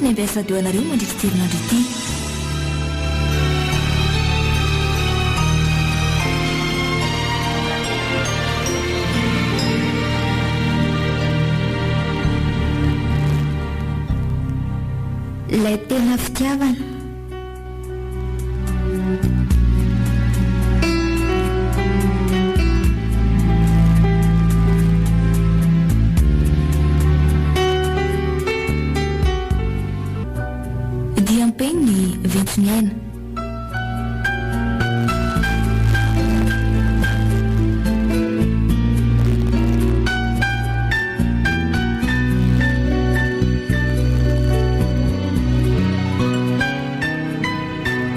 ny MBS radio anareo mandrikiterinandro ity. Ilay tena fitiavana. Diampeny ventsony aina.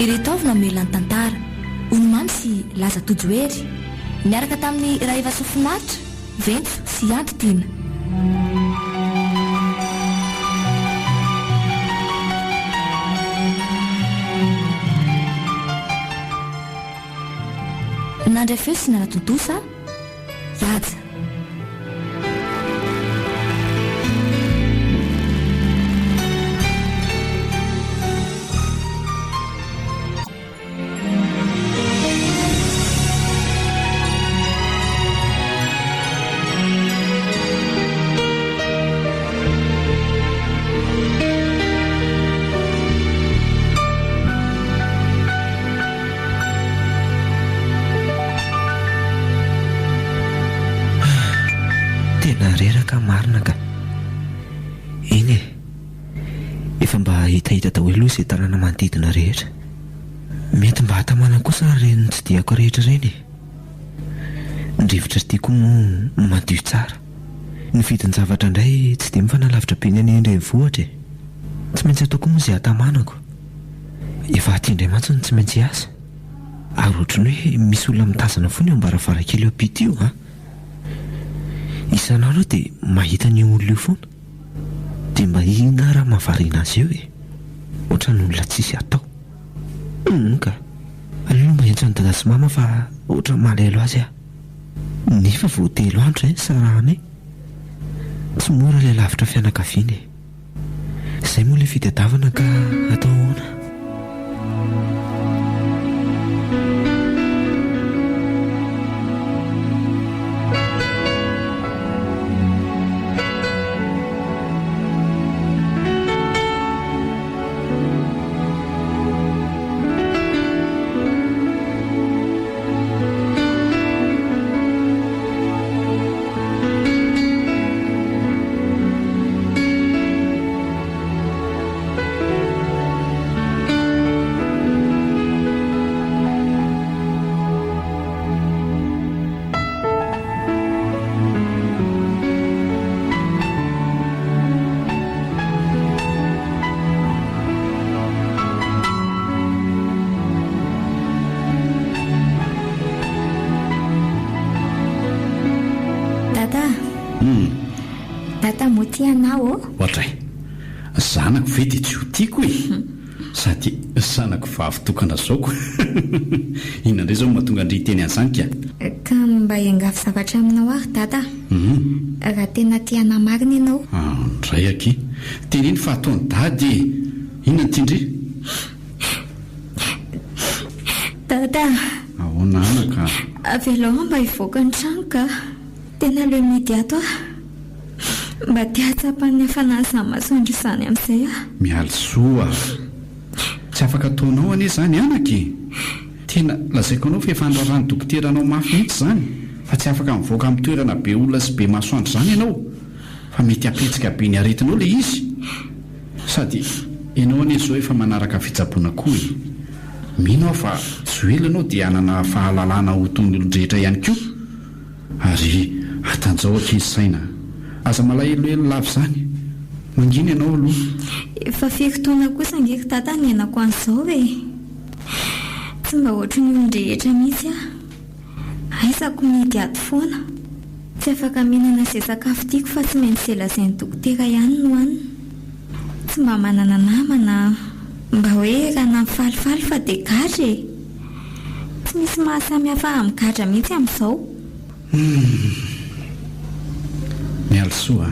Ireto avy namelany tantara Onomamy sy Laza Tojoery niaraka tamin'ny Raiva Sofinatra, Ventso sy Antotina. Nandray feo sy nanatontosa Laja. Reraka marina ka iny efa mba hitahita daholo aloha izay tanàna manodidina rehetra. Mety mba hatamana kosa reny tsy diako rehetra ireny. Ny rivotra tiako moa madio tsara. Ny vidin'ny zavatra indray tsy dia mifanalavitra be ny any an-drenivohitra. Tsy maintsy ataoko moa izay hatamanako. Efa hatindray mantsy tsy maintsy asa ary ohatrany hoe misy olona mitazana foana eo am-baravarakely eo ampita io isan'andro dia mahita ny olona io foana dia mba ina raha mahavariana azy eo ohatrany olona tsisy atao. Ka aleo mba hentsany dada sy mama fa ohatra malelo azy nefa vao telo andro sarahany tsy mora ilay lavitra fianakaviana. Izay moa ilay fitadiavana ka atao ahoana? Tata mo tianao Ohatray zanako ve dia tsy ho tiako sady zanako vavy tokana zaoko. Inona indray zao mahatonga andry teny an'izany ka mba hiangavy zavatra aminao ary tata. Raha tena tiana marina ianao. Ndray aky teneny fa ataony dady. Inona tindry tata? Ahoana anaka? Avelao mba hivoaka ny trano ka tena leo midy ato mba tia hatsapan'ny hafanana masoandro izany amin'izay mialosoa tsy afaka ataonao anie izany anaky. Tena lazaiko anao fa efa andrarany dokotera mafy mihitsy izany fa tsy afaka mivoaka amin'ny toerana be olona sy be masoandro izany ianao fa mety apetsika be ny aretinao ilay izy. Sady ianao anie izao efa manaraka fitsaboana koa mino aho fa tsy elo ianao dia hanana fahalalana ho toy ny olon-drehetra ihany koa ary atanjao ankizy saina aza malahelohelo lava izany mangina ianao aloha. Efa firy-taona kosa angery tata ny anako an'izao tsy mba ohatry ny olon-drehetra mihitsy aizako midy ato foana tsy afaka mihinana izay sakafo tiako fa tsy maintsy zelazain'ny dokotera ihany no hanina. Tsy mba manana namana mba hoe raha namifalifaly fa dia gadra tsy misy mahasamihafa amin'ny gadra mihitsy amin'izao. Mialosoa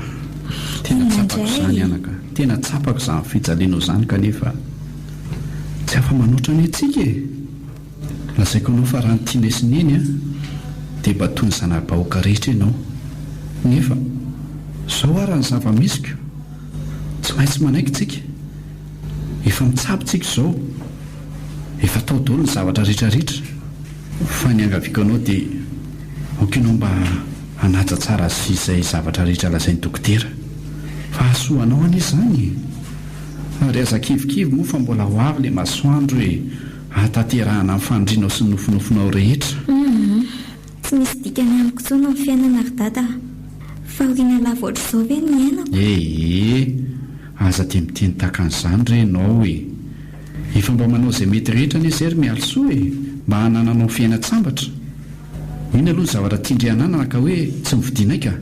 tena tsapa izany anaka, tena tsapako izany fijalianao izany kanefa tsy afa-manoatra ny antsika e. Lazaiko anao fa raha ny tiana sy neny a dia mba toy ny zana-bahoaka rehetra ianao, nefa izao ary ny zava-misiko tsy maintsy manaiky tsika, efa mitsapitsika izao, efa tao daholo ny zavatra rehetrarehetra, fa ny angaviako anao dia okanao mba hanaja tsara sy izay zavatra rehetra lazain'ny dokotera, fa hasoanao any izany. Ary aza kivikivy moa fa mbola ho avy ilay masoandro hoe hataterahana amin'ny fandrinao sy ny nofinofinao rehetra. Tsy misy dikany amiko tsony amin'ny fiainana ry dada, fa oriana lava ohatr'izao ve ny ainako? Aza dia miteny tahaka an'izany renao hoe efa mba manao izay mety rehetra ny zery mialosoa e, mba hanananao fiaina-tsambatra. Iny aloha ny zavatra tindry hananana ka hoe tsy mividiana ka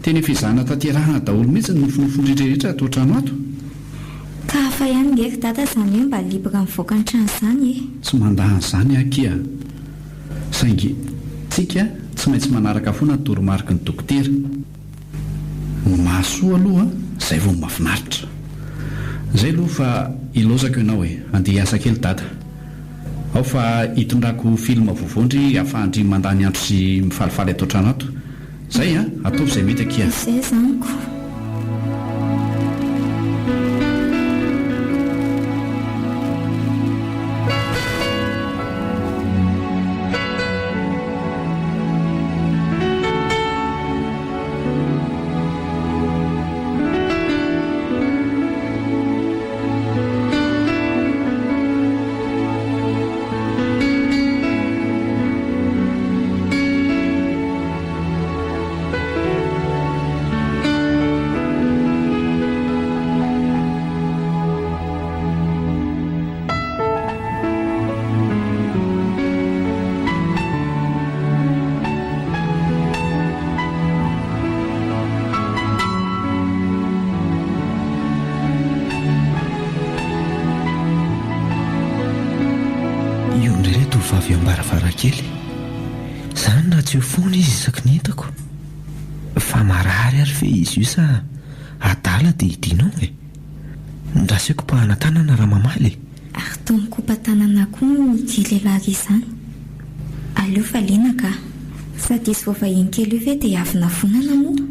teny efa izahana tanterahana daholo mihitsy ny nofinofony rehetra atao trano ato. Ka hafa ihany ngery dada izany hoe mba libra mivoaka ny trano izany e. Tsy mandahan' izany akia, saingy tsika tsy maintsy manaraka foana ny toromarika ny dokotera. Mahasoa aloha izay vao mahafinaritra. Izay aloha fa ilozako ianao hoe andeha hiasa kely dada, ao fa hitondrako filma vovoandry ahafahandry mandany andro sy mifalifaly atao trano ato. Izay ataovy izay mety akia. Izay zaniko. Vavy ambaravarakely izany raha tsy ho foana izy isaky ny hitako, fa marary ary fe izy io sa adala dia hidinao e. Ndrasiko pahana tanana raha mamaly ary toa mikopa tanana koa ity lehilahy izany. Aleo fa lena ka sady izy vovahiny kely io ve dia avy nafonana moa.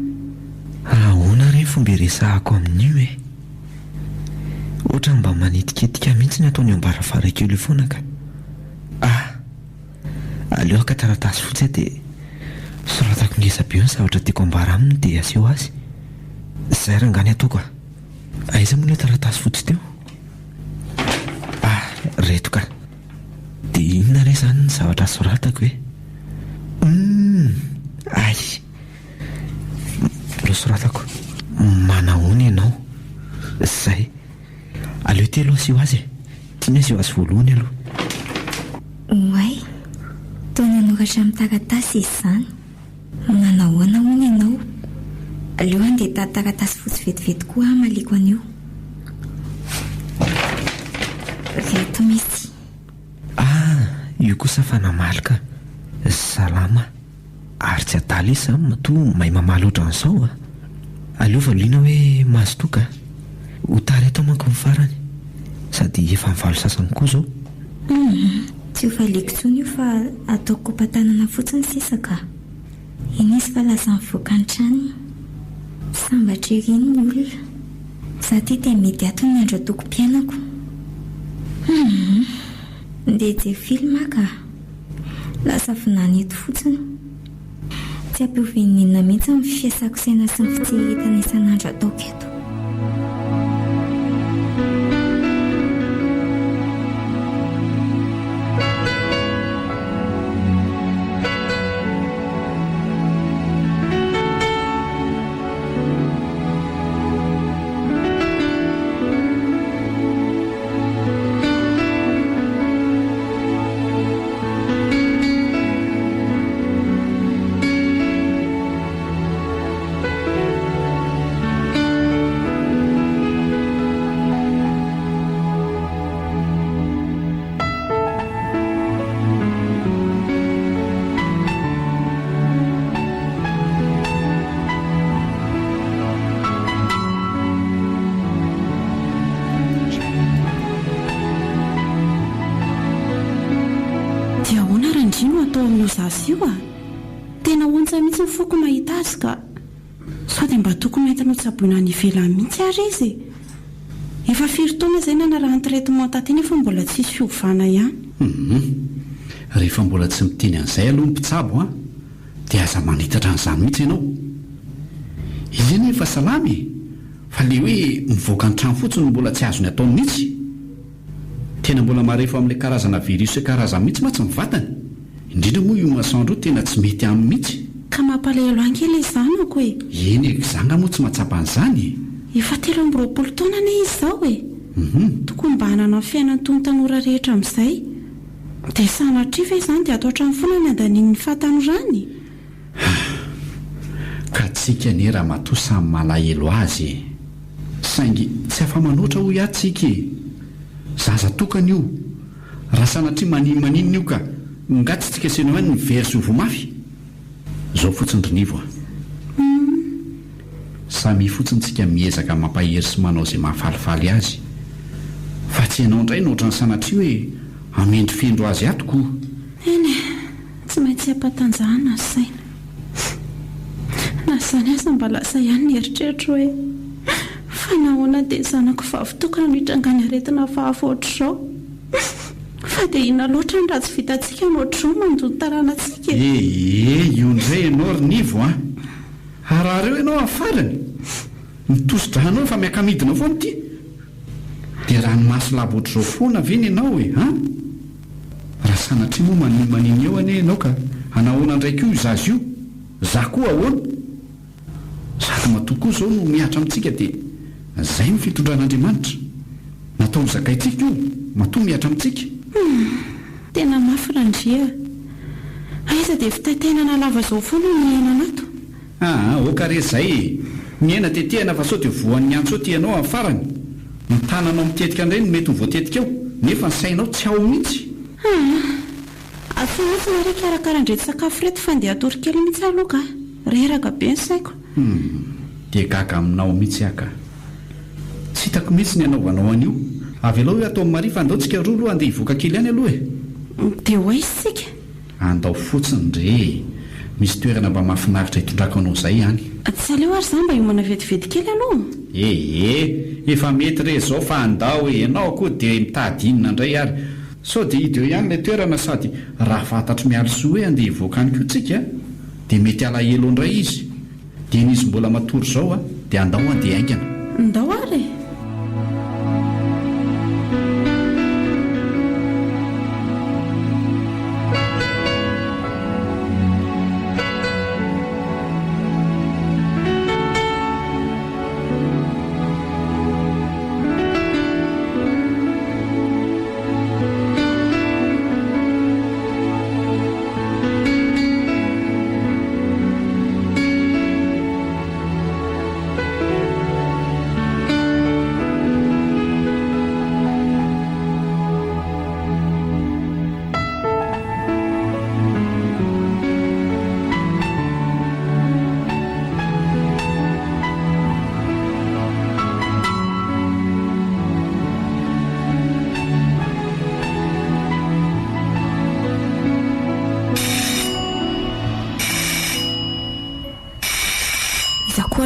Ahoana reny fomba iresahako amin'io e, ohatra mba manitiketika mihitsy ny ataony ambaravarakely io foana ka. Aleo aka taratasy fotsy dia soratako ngeza be ny zavatra tiako ambara aminy dia aseho azy. Izay rangany ataoko aiza moa ilay taratasy fotsy teo? Reto ka, dia inona re izany ny zavatra soratako hoe ay lo soratako manahoana ianao. Izay aleo ty aloha aseho azy, tiana aseho azy voalohany aloha. Oay, toa nanoratra amin'ny taratasy izy izany. Nanahoana hono ianao? Aleo andeha tady taratasy fotsy vetivety koa maliko an'io. Reto misy. Io kosa fa namalika salama ary tsy adala izy izany matoa mahay mamaly ohatran'izao Aleo valiana hoe mahazo toka ho tary atao manko ny farany, sady efa mivalo sasany koa zao. Tsy ho valiko tsony io fa ataoko kopa-tanana fotsiny sisa ka. Iny izy fa lasa mivoaka ny trano, sambatra ery ny olona. Za ty dia mety ato ny andro ataoko mpianako. Ndeha jery film ka lasa finany eto fotsiny. Tsy ampihovenina mihitsy amin'ny fiasako saina sy ny fitseritana isan'andro ataoko eto. zaza io a tena ontsa mihitsy ny foko mahita azy ka sao dia mba tokony entinao tsaboina ny ivelany mihitsy ary izy efa firy-taona izay nanarahany traitement tateny efa mbola tsisy fiovana ihany. Rehefa mbola tsy miteny an'izay aloha ny mpitsabo a dia aza manitatra an'izany mihitsy ianao. Izy eny efa salamy fa le hoe mivoaka ny trano fotsiny mbola tsy azony ataony mihitsy. Tena mbola marefa amin'ilay karazana virus karazana mihitsy matsy mivatany, indrindra moa io masoandro tena tsy mety aminy mihitsy. Ka mampalahelo ankely izanako e. Eny zanga moa tsy mahatsapa an'izany. Efa 30 taona ne izy izao e. Tokony mba hanana fiainany toy ny tanora rehetra amin'izay dia sanatria ve izany dia atao hatrany foana ny andanian'ny fahatanorany. Ka tsika anie raha matoa samy malahelo azy saingy tsy afa-manoatra ho iatsika e. Zaza tokana io raha sanatria maninina io ka ngatsy tsika seno any nivery sy hovomafy zao fotsiny rinivo a. Samy fotsiny tsika miezaka mampahery sy manao izay mahafalifaly azy fa tsy ianao indray nohatra ny sanatria hoe amendry fendro azy atoko. Eny tsy maintsy ampatanjahana azy saina na izany aza mba lasa ihany ny eritreritro hoe fa nahoana dia zanako vavitokana no hitrangany aretina fahafoatra izao fa dia ina loatra ny raha tsy vitantsika nohatr'izao manjony taranantsika. Io indray ianao rinivo a arahareo ianao amin'ny farany mitosodranao fa miakamidina foana ity dia raha ny maso lava ohatr'izao foana veny ianao e raha sanatria moa maninina eo anie ianao ka anahoana ndraiky io zazy io za koa ahoana sady matokoa izao no miatra amintsika dia izay ny fitondran'Andriamanitra natao zakaitsika io matoa miatra amintsika. Tena mafy randria aiza dia fitaitenana lava izao foana no miaina anato. Oka re izay miaina tetehana fa sao dia voan'ny antso ty ianao amin'ny farany ny tananao mitetika indray no mety ho voatetika eo nefa ny sainao tsy ao mihitsy. Afiatsy nareka arakaran-drety sakafo reto fa ndeha atorokely mihitsy aloka reraka be ny saiko. Dia gaga aminao mihitsy aka tsy hitako mihitsy ny anaovanao an'io avy aloha hoe atao mari fa andao tsika roa aloha andeha hivoaka kely any aloha dia ho aizy sika andao fotsiny re misy toerana mba mahafinaritra hitondrako anao izay ihany. Tsy aleo ary izany mba hiomana vetivety kely aloha. Efa mety re izao fa andao ianao koa dia mitady inona indray ary sao dia hideo ihany ilay toerana sady raha fantatro mialosoa hoe andeha hivoaka any koa tsika dia mety alahelo indray izy dia n'izy mbola matory izao dia andao andeha aingana. Ndao ary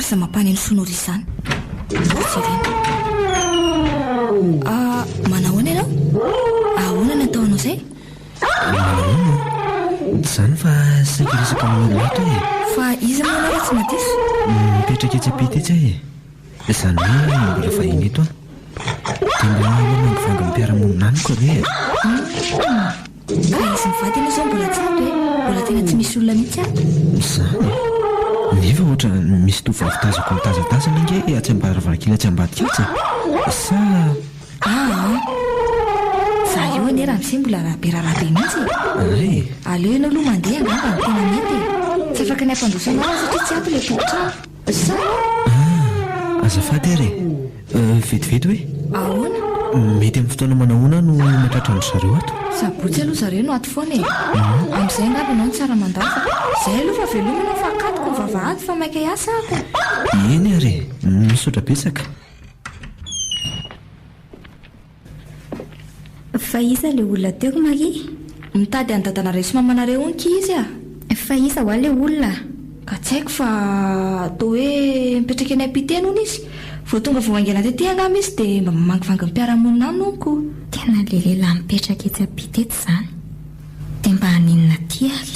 Za mampany ny sonora izany. Manahoana ianao? Ahoana ny ataonao izay? Izany fa saika resaka amin'ny loatra e. Fa iza moa raha tsy madiso? Mipetraka etsy apita etsy izany hoe mbola vahiny eto dia mbola manangivanga mipiara-monina amiko re. Ka izy mivady ianao izao mbola tsy ato mbola tena tsy misy olona mihitsy ato. Izany nefa ohatra misy tovovavy tazako mitazatazana inge atsy ambaravarakely atsy ambadika atsy sa za io anie raha misy mbola rahabe mihitsy. Aleo ianao aloha mandeha angamba ny tena mety tsy afaka ny ampandrosanao satria tsy ato ilay tokotrano sa azafady ary vetivety hoe ahoana mety amin'ny fotoana manahoana no matratra andro zareo ato. Sabotsy aloha zareo no ato foana amin'izay angamba ianao ny tsara mandafa izay aloha fa velominao fa akatoko ny vavahady fa maika hiasa ako. Eny ary misaotra betsaka. Fa iza ilay olona teoko Maria? mitady any dadanareo sy mamanareo onky izy fa isa ho ale olona ka tsy haiko fa atao hoe mipetraka any ampiteny hono izy vo tonga voangena tety angama izy dia mba mamangivangy mpiaramonina nonko tena le lehilahy mipetraka etsy ampitety izany dia mba haninona ty ary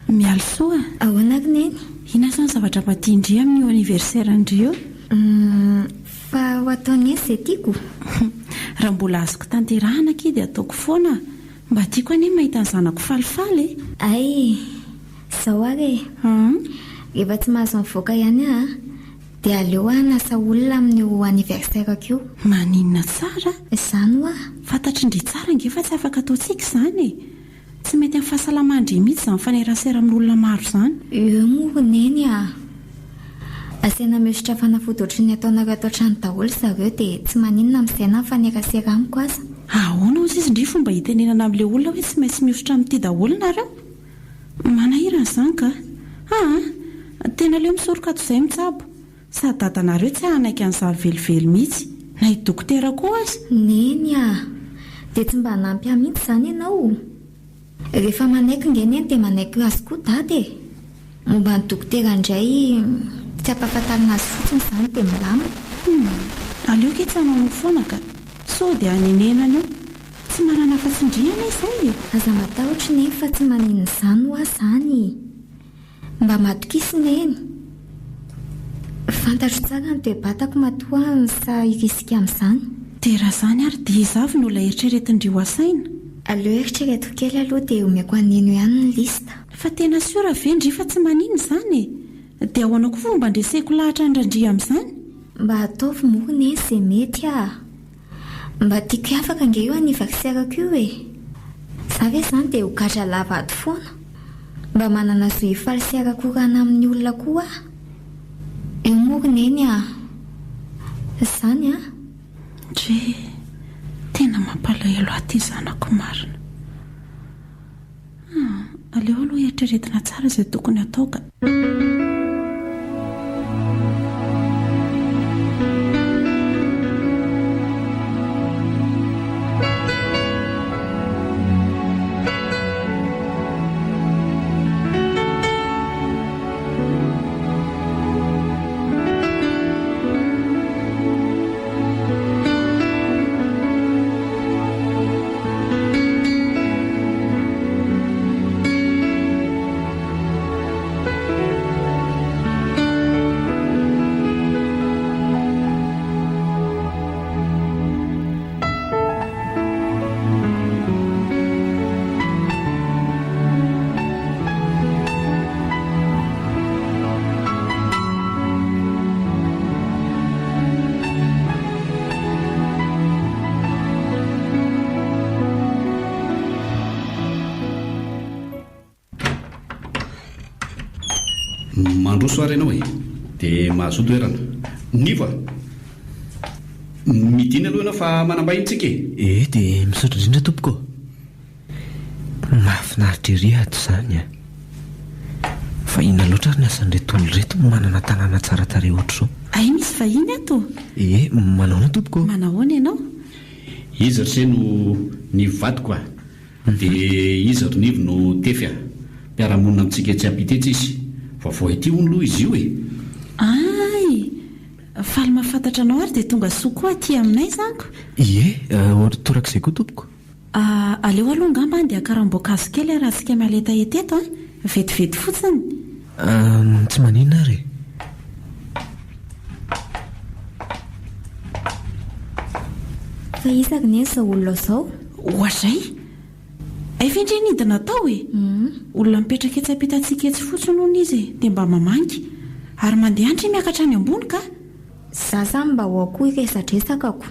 mialsoa ao anakineny inasany zavatra matiandria amin'ny aniversaire andrio fa ho ataony eny izay tiako raha mbola azoko tanterahana ky dia ataoko foana mba tiako anie mahita ny zanako falifaly ay zao ary rehefa tsy mahazo mivoaka ihany dia aleo nasa olona amin'io aniversaire io maninona tsara izany hoa fantatry ndry tsara ngefa tsy afaka ataontsika izany tsy mety amin'ny fahasalamandry mihitsy izany fanerasera amin'olona maro izany eo moroneny asaina mihosotra fanafody ohatry ny ataonareo atao trano daholo zareo dia tsy maninona misaina mifanerasera amiko aza ahoana ozy izy ndry fomba hitenenana amin'ilay olona hoe tsy maintsy mihosotra amin'ity daholo nareo manahirana izany ka tena leo misoroka ato izay mitsabo sady dadanareo tsy hanaiky an'izary velively mihitsy na dokotera koa azy neny dia tsy mba hanampy mihitsy izany ianao rehefa manaiky ngeny eny dia manaiky azy koa dady momba ny dokotera indray tsy ampahafantarina azy fotsiny izany dia milama aleo ketsanao foana ka sao dia hanenenana io tsy manana fatsindriana izay aza matahotra neny fa tsy manina izany ho azy izany mba matokisina eny fantatro tsara ny toe-batako matoa sa irisika amin'izany dia raha izany ary dia izavy no ilay eritreretindrio asaina aleo eritrereto kely aloha dia omeko anino ihany ny lista fa tena siora vendry fa tsy manino izany dia ahoana koa fomba andreseko lahatra ndrandria amin'izany mba ataovy morona eny izay mety mba tiako afaka nge io aniversaireko io za ve izany dia hokatra lava ato foana mba manana zo ifalisiarakorana amin'ny olona koa eo morona eny izany dre tena mampalahelo aty zanako marina aleo aloha eritreretina tsara izay tokony ataoka mandroso ary ianao dia mahazo toerana niva midiny aloha ianao fa manambahintsika dia misaotra indrindra tompoko mahafinaritra ery ato izany fa ina loatra ary ny asan'reto olo reto manana tanàna tsara tare ohatr' izao ay misy vahiny ato manaona tompoko manahoana ianao izy ry se no nivadiko dia izy ry nivo no tefy mpiaramonina amintsika tsy ampitetsy izy vaovao ity hono loha izy io ay faly mahafantatra anao ary dia tonga soa koa aty aminay zaniko torak'izay koa tompoko aleo aloha ngamba dia karam-boankazo kely raha tsika maleta eteto vetivety fotsiny tsy maninona ary fa isaka neny izao olona izao oazay efindre nidina atao olona mipetraka etsy ampitantsika etsy fotsiny hono izy dia mba mamangy ary mandeha antry miakatra any ambony ka za zany mba ho akoho ikaizadresakako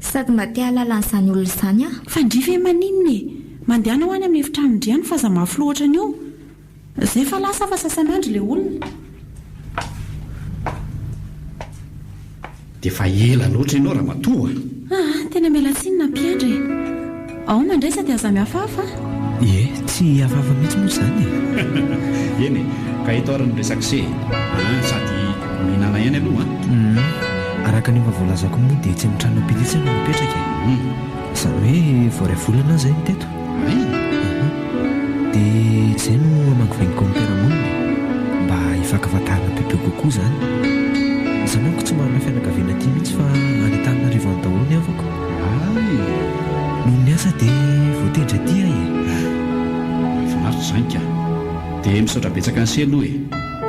sady mba tia alalan'izany olona izany a fandrifa e maninona e mandehana ho any amin'ny efitranondriany fa za mafy loatra ny io izay fa lasa fa sasamandry ilay olona dia fa ela loatra ianao raha matoa tena mialatsinina mpiandra e ao mandraisa dia aza mihafahafa ie tsy hafahafa mihitsy moa izany e eny ka itaorany resaka se sady mihinana ihany aloha araka ny efa voalazako moa dia tsy mitrano pilitsy no mipetraka izany hoe voray volana izay ny teto dia tsy zay no amakivaingiko amin'ny mpiaramonina mba hifankafantarana bebe kokoa izany za manko tsy manana fianakaviana aty mihitsy fa any Antananarivo any daholo ny avako noho ny asa dia voatendry aty ahy finaritra izany ka dia misaotra betsaka ny se aloha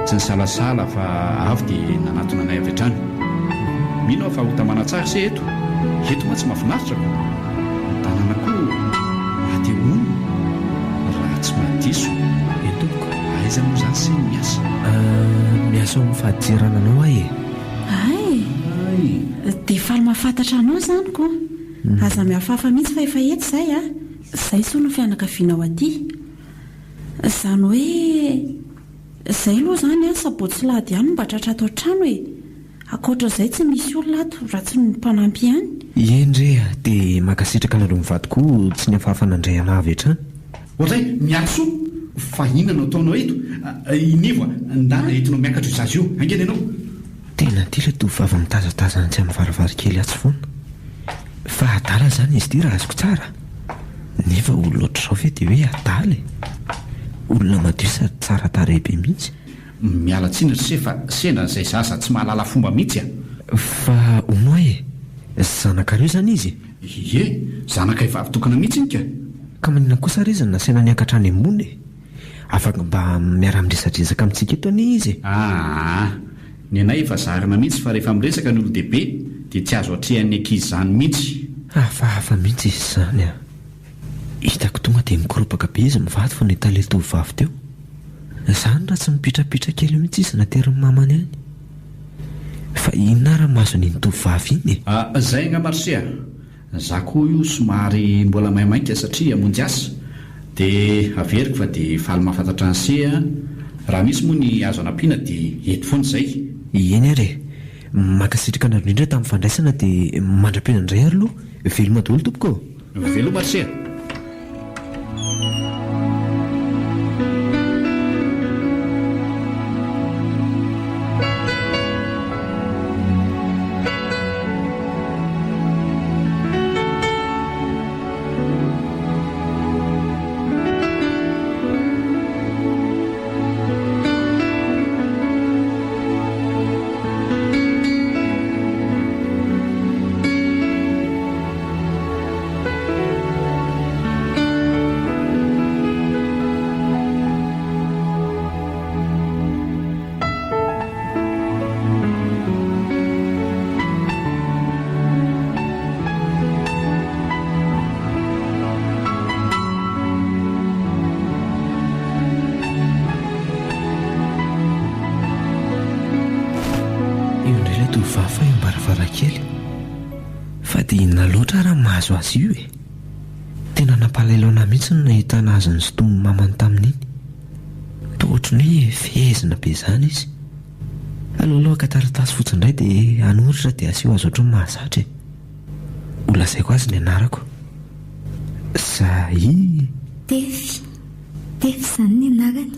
tsy ny salasala fa avy dia nanatona anay avy hatrany mino aho fa hotamana tsara se eto ma tsy mahafinaritra ko tanana koa maty ono raha tsy mahadiso tompoko aiza moa izany se miasa miasa ao amin'ny fahadiranana anao ahy dia faly mahafantatra anao izany ko aza mihafahafa mihitsy fa efa eto izay izay soa no fianakavianao aty izany hoe izay aloha izany sabotsy lady ihany mba tratra ato an-trano e akoatra izay tsy misy olona ato raha tsy ny mpanampy ihany endrea dia makasitraka naloha mivadiko tsy ny hafahafa nandray ana avy hatrany ohatray miaso fa inona no ataonao eto inivo ndana entinao miakatra izazy io angena ianao tena ty ilay tovovavy mitazatazana tsy amin'ny varavarankely atsy foana fa adala izany izy ty raha azoko tsara nefa olona oatra izao ve dia hoe adala olona madio sady tsara tarehibe mihitsy miala tsinatra se fa sendra izay zaza tsy mahalala fomba mihitsy fa ono e zanakareo izany izy ie zanaka efa tokana mihitsy iny ka manina kosa rezany nasena niakatra any ambony afaka mba miara-miresadresaka amintsika eto ani izy ny anay efa zarina mihitsy fa rehefa miresaka ny olo-dehibe dia tsy azo atrehan'ny ankizy izany mihitsy hafahafa mihitsy izy izany hitako tonga dia mikoropaka be izy mivady fa nahita tovovavy teo izany raha tsy mipitrapitra kely mihitsy izy nateriny mamany any fa inona raha mahazo ny tovovavy iny izay angamarsea za koa io somary mbola maimainka satria amonjy asa dia averiko fa dia faly mahafantatra ny sea raha misy moa ny azo anampiana dia eto foana izay eny are makasitraka anareo indrindra tamin'ny fandraisana dia mandra-pena indray ary aloha veloma daholo tompoko velo marsea tovovavy eo am-baravarankely fa dia inona loatra raha mahazo azy io tena nampalailona mihitsy no nahitana azy ny sotomy mamany tamin'iny toa ohatry ny hoe fehezina be izany izy alohalohaka taratasy fotsy indray dia anoritra dia aseho azy ohatry ny mahazatra olazaiko azy ny anarako Zay Tefy izany ny anarany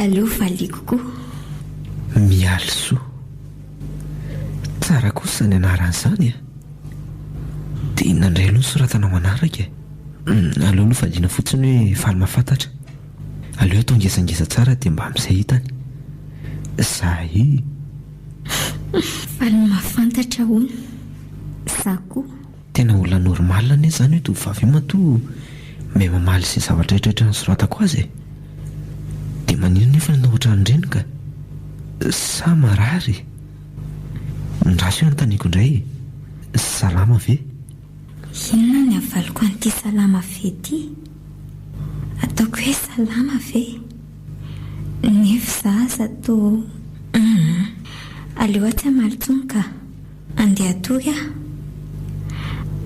aleo valiko koa mialy soa tsara kosa ny anaran'izany dia inandray aloha soratana manaraka aleoloha valiana fotsiny hoe faly mahafantatra aleo atao ngezangeza tsara dia mba amin'izay hitany Zay faly mahafantatra hono za koa tena olona normal anie izany hoe tovovavy matoa may mamaly izay zavatra rehetrarehetra ny soratako azy dia manino nefa ny nahoatra nyreny ka sa marary ndraso eo anontaniako indray salama ve inona ny avaliko an'ity salama ve ty ataoko hoe salama ve nefa za aza to aleo tsy hamalintsony ka andeha atory a.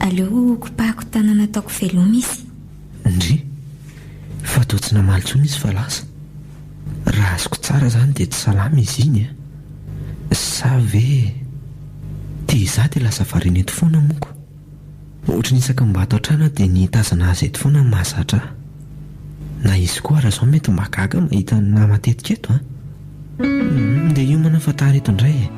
Aleo kopahako tanana ataoko veloma izy. Ndry fa atao tsy namalintsony izy fa lasa. Raha azoko tsara zany dia tsy salama izy iny a. Sa ve tia izaho dia lasa variana eto foana moko. Ohatra ny isaka mba atao trana dia ny tazana azy eto foana mahazatra ahy. Na izy koa raha izao mety mahagaga mahita na matetika eto a. Dia io manafantara eto indray.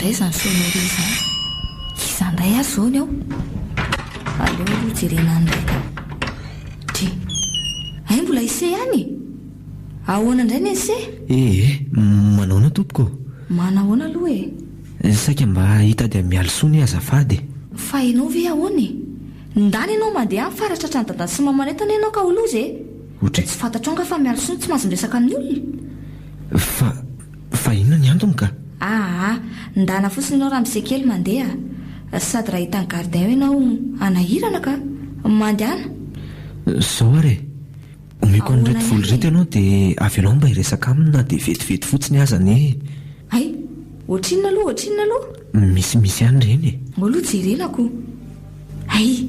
Izany sonori izany izandray ary zao ny ao. Aleo aloha jerena an'iraika ty ay mbola ise ihany. Ahoana indray ny ise? Manaona tompoko. Manahoana aloha saika mba hitady mialosony azafady. Fa ianao ve ahoana ndany ianao mandeha amin'ny faratra trany dada sy mamanentana ianao ka olozy tsy fantatro anga fa mialosony tsy mahazo miresaka amin'ny olona. Fa inona ny antony ka? Ndana fotsiny ianao raha misekely mandeha sady raha hitany gardin ianao anahirana ka mandehana. Sao are omeko an'ireto volo reto ianao dia avy ianao mba hiresaka aminy na dia vetivety fotsiny azany. Ay ohatrinona aloha misy ihany ireny aloha jerenako. Ay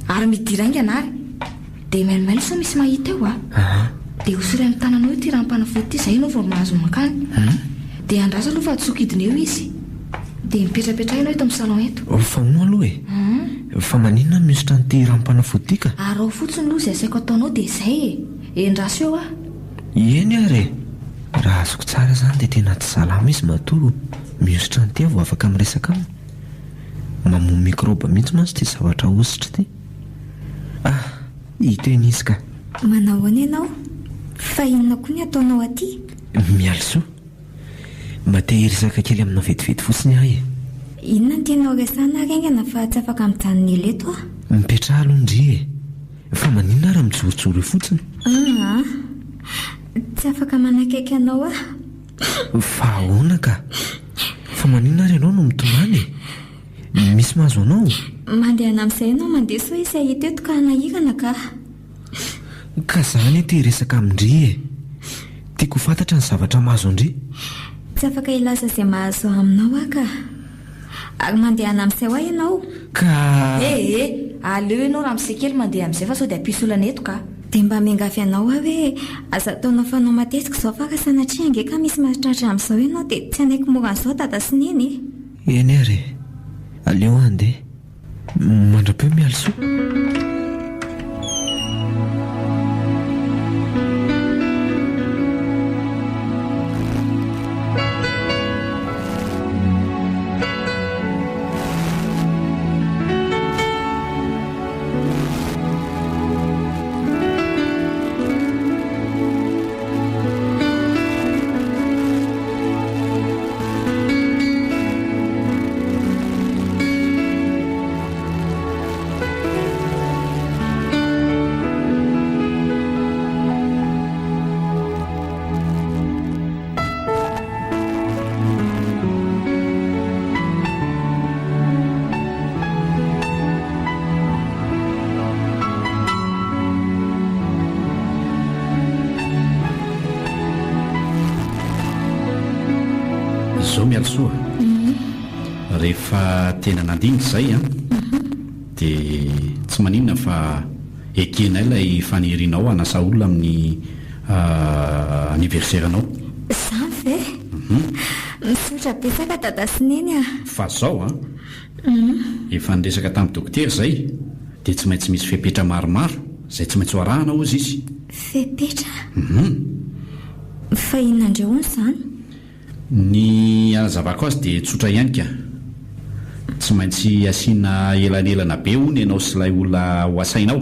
ary midirangy anary dia mailomailo sa misy mahita eo dia hosoray amin'ny tananao ity raha mpanafody ity izay ianao vao mahazo makany. Dia andrasa aloha fa atsokidina eo izy dia mipetrapetrahinao eto amin'ny salon eto. Fa no aloha fa maninona mihosotra n'ity ranom-panafody ity ka? Ary ao fotsiny aloha izay asaiko ataonao dia izay endraso eo Eny ary raha azoko tsara zany dia tena tsy salama izy matoa mihosotra n'ity vao afaka miresaka aminy. Mamono mikroba mihitsy mantsy ty zavatra hosotra ty. Hiteny izy ka. Manao ahoana ianao? Fa inona koa ny ataonao aty? Mialso mba te hiresaka kely aminao vetivety fotsiny ahy. Inona ny tianao resana rengana fa tsy afaka mijanona ela eto mipetraha alondry fa maninona raha mijorojoro fotsiny. Tsy afaka manakaiky anao fa ahoana ka? Fa maninona ary ianao no mitomany? Misy mahazo anao? Mandehana amin'izay ianao mandeha soa isy ahita eto ka nahirana ka zany te hiresaka amindry tiako fantatra ny zavatra mahazo andry. Tsy afaka ilaza izay mahazo aminao ka ary mandehana amin'izay hoa ianao ka aleo ianao raha misekely mandeha amin'izay fa sao dia ampisolana eto ka. Dia mba miangavy anao hoe aza ataonao fanao matetika izao fa ka sanatria ange ka misy mahatratra amin'izao ianao dia tsy anaiky mora an'izao dada sy neny. Eny ary aleo andeha mandra-peo mialso. Zao mialsoa rehefa tena nandinika izay dia tsy maninona fa ekenay ilay fanirianao hanasa olona amin'ny aniversairanao. Izany ve? Misotra betsaka dada sy neny fa zao efa niresaka tamin'ny dokotera izay dia tsy maintsy misy fepetra maromaro izay tsy maintsy hoarahana ozy izy. Fepetra? Fa inonandreo ony izany? Ny anazavako azy dia tsotra ihany ka. Tsy maintsy asiana elanelana be hono ianao sy ilay olona ho asainao,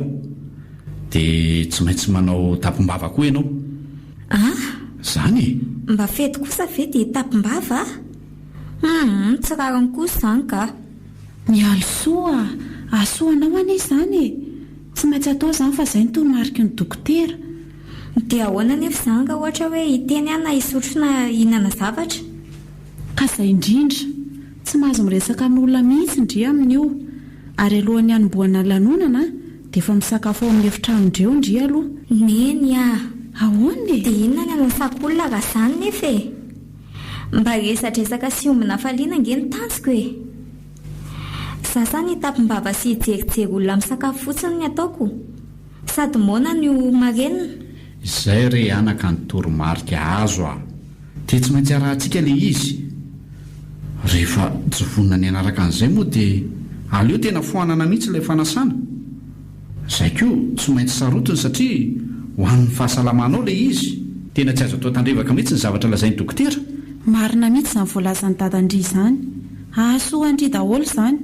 dia tsy maintsy manao tapimbava koa ianao. Zany e? Mba fety kosa ve dia tapimbava? Tsy rariny kosa izany ka. Mialosoa asoanao any izany e, tsy maintsy atao izany fa izay no toromarika ny dokotera. Dia ahoana nefa izany ka ohatra hoe hiteny ana hisotrona hihinana zavatra? Ka izay indrindra tsy mahazo miresaka amin'olona mihitsy ndria amin'io, ary alohan'ny hanomboana lanonana dia efa misakafo ao amin'ny efitrano-dreo ndria aloha. Neny ahoana e? Dia inona ny anasak'olona raha izany nefa e? Mba resadresaka sy ombina faliana nge ny tanjoko e. Sasany tapimbava sy hijerijery olona misakafo fotsiny ny ataoko, sady moana ny marenina. Izay re anaka ny toromarika azo dia tsy maintsy arahantsika le izy. Rehefa jovonina ny anaraka an'izay moa dia aleo tena foanana mihitsy ilay fanasana. Izay koa tsy maintsy sarotiny satria ho an'ny fahasalamanao le izy. Tena tsy azo atao tandrevaka mihitsy ny zavatra lazain'ny dokotera. Marina mihitsy izany voalazan'ny dadandry izany, ahasoandry daholo izany.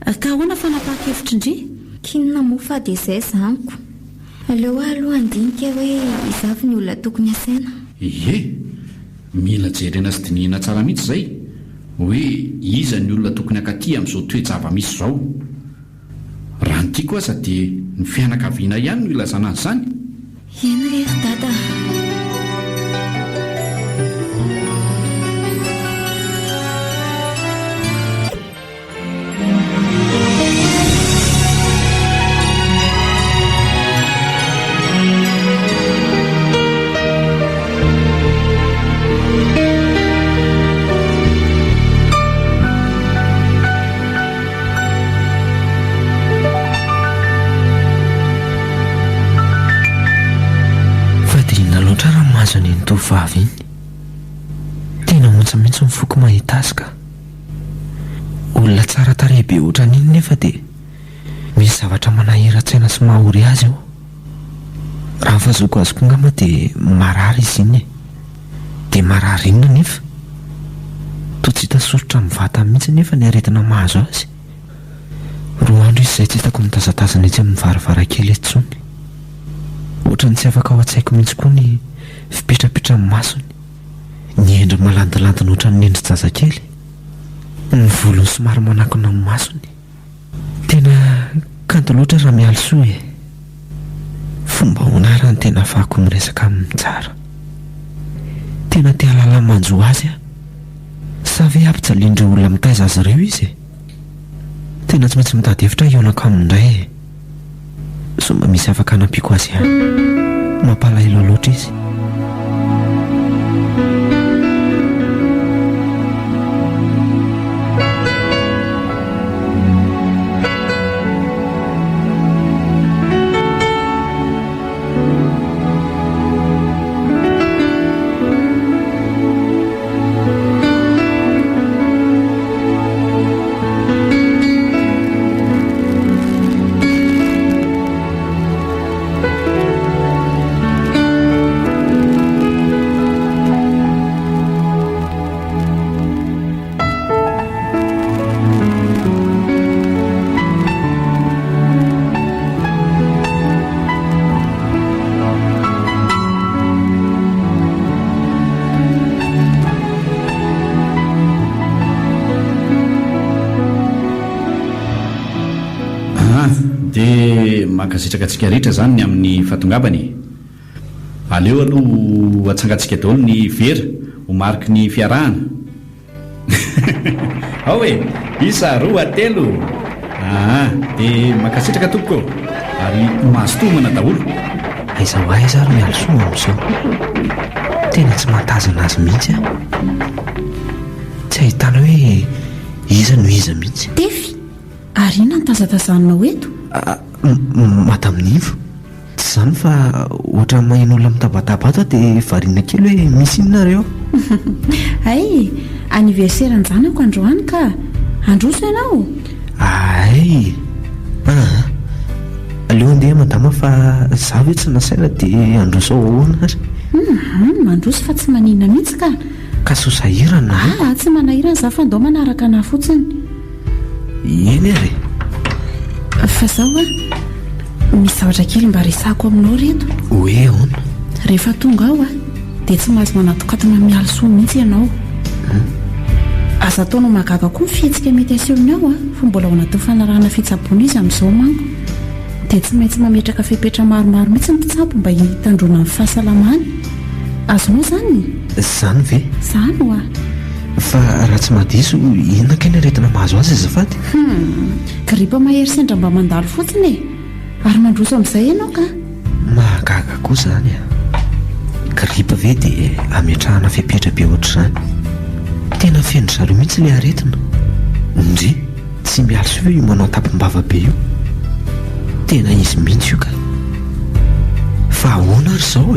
Ka ahoana fanapahakevitry-ndry? Kinona moa fa dia izay zaniko. Aleo aloha andinika hoe izavy ny olona tokony asaina. Mila jerena sy dinihina tsara mihitsy izay hoe iza ny olona tokony akaty amin'izao toe-java misy izao. Raha ny tiako aza dia ny fianakaviana ihany no ilazana an'izany. Eny rery dada. Ny tovavy iny tena montsamintso mifoky mahita azy ka. Olona tsara tarehy be ohatran'iny nefa dia misy zavatra manahira-tsaina sy mahory azy eo. Raha fazoko azoko ngamba dia marary izy iny dia marary inona nefa toa tsy hita soritra mivata mihitsy nefa ny aretina mahazo azy. Roa andro izy izay tsy hitako mitazatazana etsy amin'ny varavarakely etsony. Ohatrany tsy afaka ao an-tsaiko mihitsy koa ny fipetrapetra amin'ny masony, ny endry malandilandina ohatran'ny endry zazakely, ny volony somary manakona amin'ny masony. Tena kanto loatra raha mialosoa e. Fomba hoana raha ny tena ahafahako miresaka amin'ny tsara. Tena tia lala manjo azy sa ve ampijalian'ireo olona mitaiza azy ireo izy e. Tena tsy maintsy mitady hevitra ionako amindray e. Somba misy afaka anampiko azy mampalahelo loatra izy. Makasitraka antsika rehetra izany ny amin'ny fahatongavany. Aleo aloha atsangatsika daholo ny vera ho mariky ny fiarahana. Ao e, isa roa telo. Dia makasitraka tompoko ary mahazo tomana daholo. Aiza ho aiza ary mialosoa amin'izao. Tena tsy mantazana azy mihitsy tsy ahitana hoe iza no iza mihitsy. Tefy, ary inona ny tazatazanina eto? Madame Nivo, tsy izany fa ohatra maheno olona mitabatabata dia variana kely hoe misy inonareo. Ay, aniverseran'ny zanako androany ka androso ianao. Ay, aleo andeha madama fa za hoe tsy nasaina dia androsao ahoana ary mandroso fa tsy manina mihitsy ka sosahirana tsy manahirana za fa ndao manaraka ana fotsiny eny ary fa zao misy zavatra kely mba resako aminao reto hoe ahoana rehefa tonga ao dia tsy mahazo manatokatana mialosoa mihitsy ianao aza ataonao mahagaga koa mifihetsika mety asehony ao fa mbola ao anaty fanarahana fitsabona izy amin'izao manko dia tsy maintsy mametraka fepetra maromaro mihitsy ny mpitsabo mba hitandrona amin'ny fahasalamany azonao zany zany ve zany fa raha tsy mahadiso inona keny aretina mahazo azy azafady gripa mahery sendra mba mandalo fotsiny ary mandroso amin'izay ianao ka mahagaga koa zany gripa ve dia ametrahana fepetra be ohatr'izany tena feno zareo mihitsy ilay aretina ndre tsy mialoso io manao tapimbava be io tena izy mihitsy io ka fa ahoana ary izao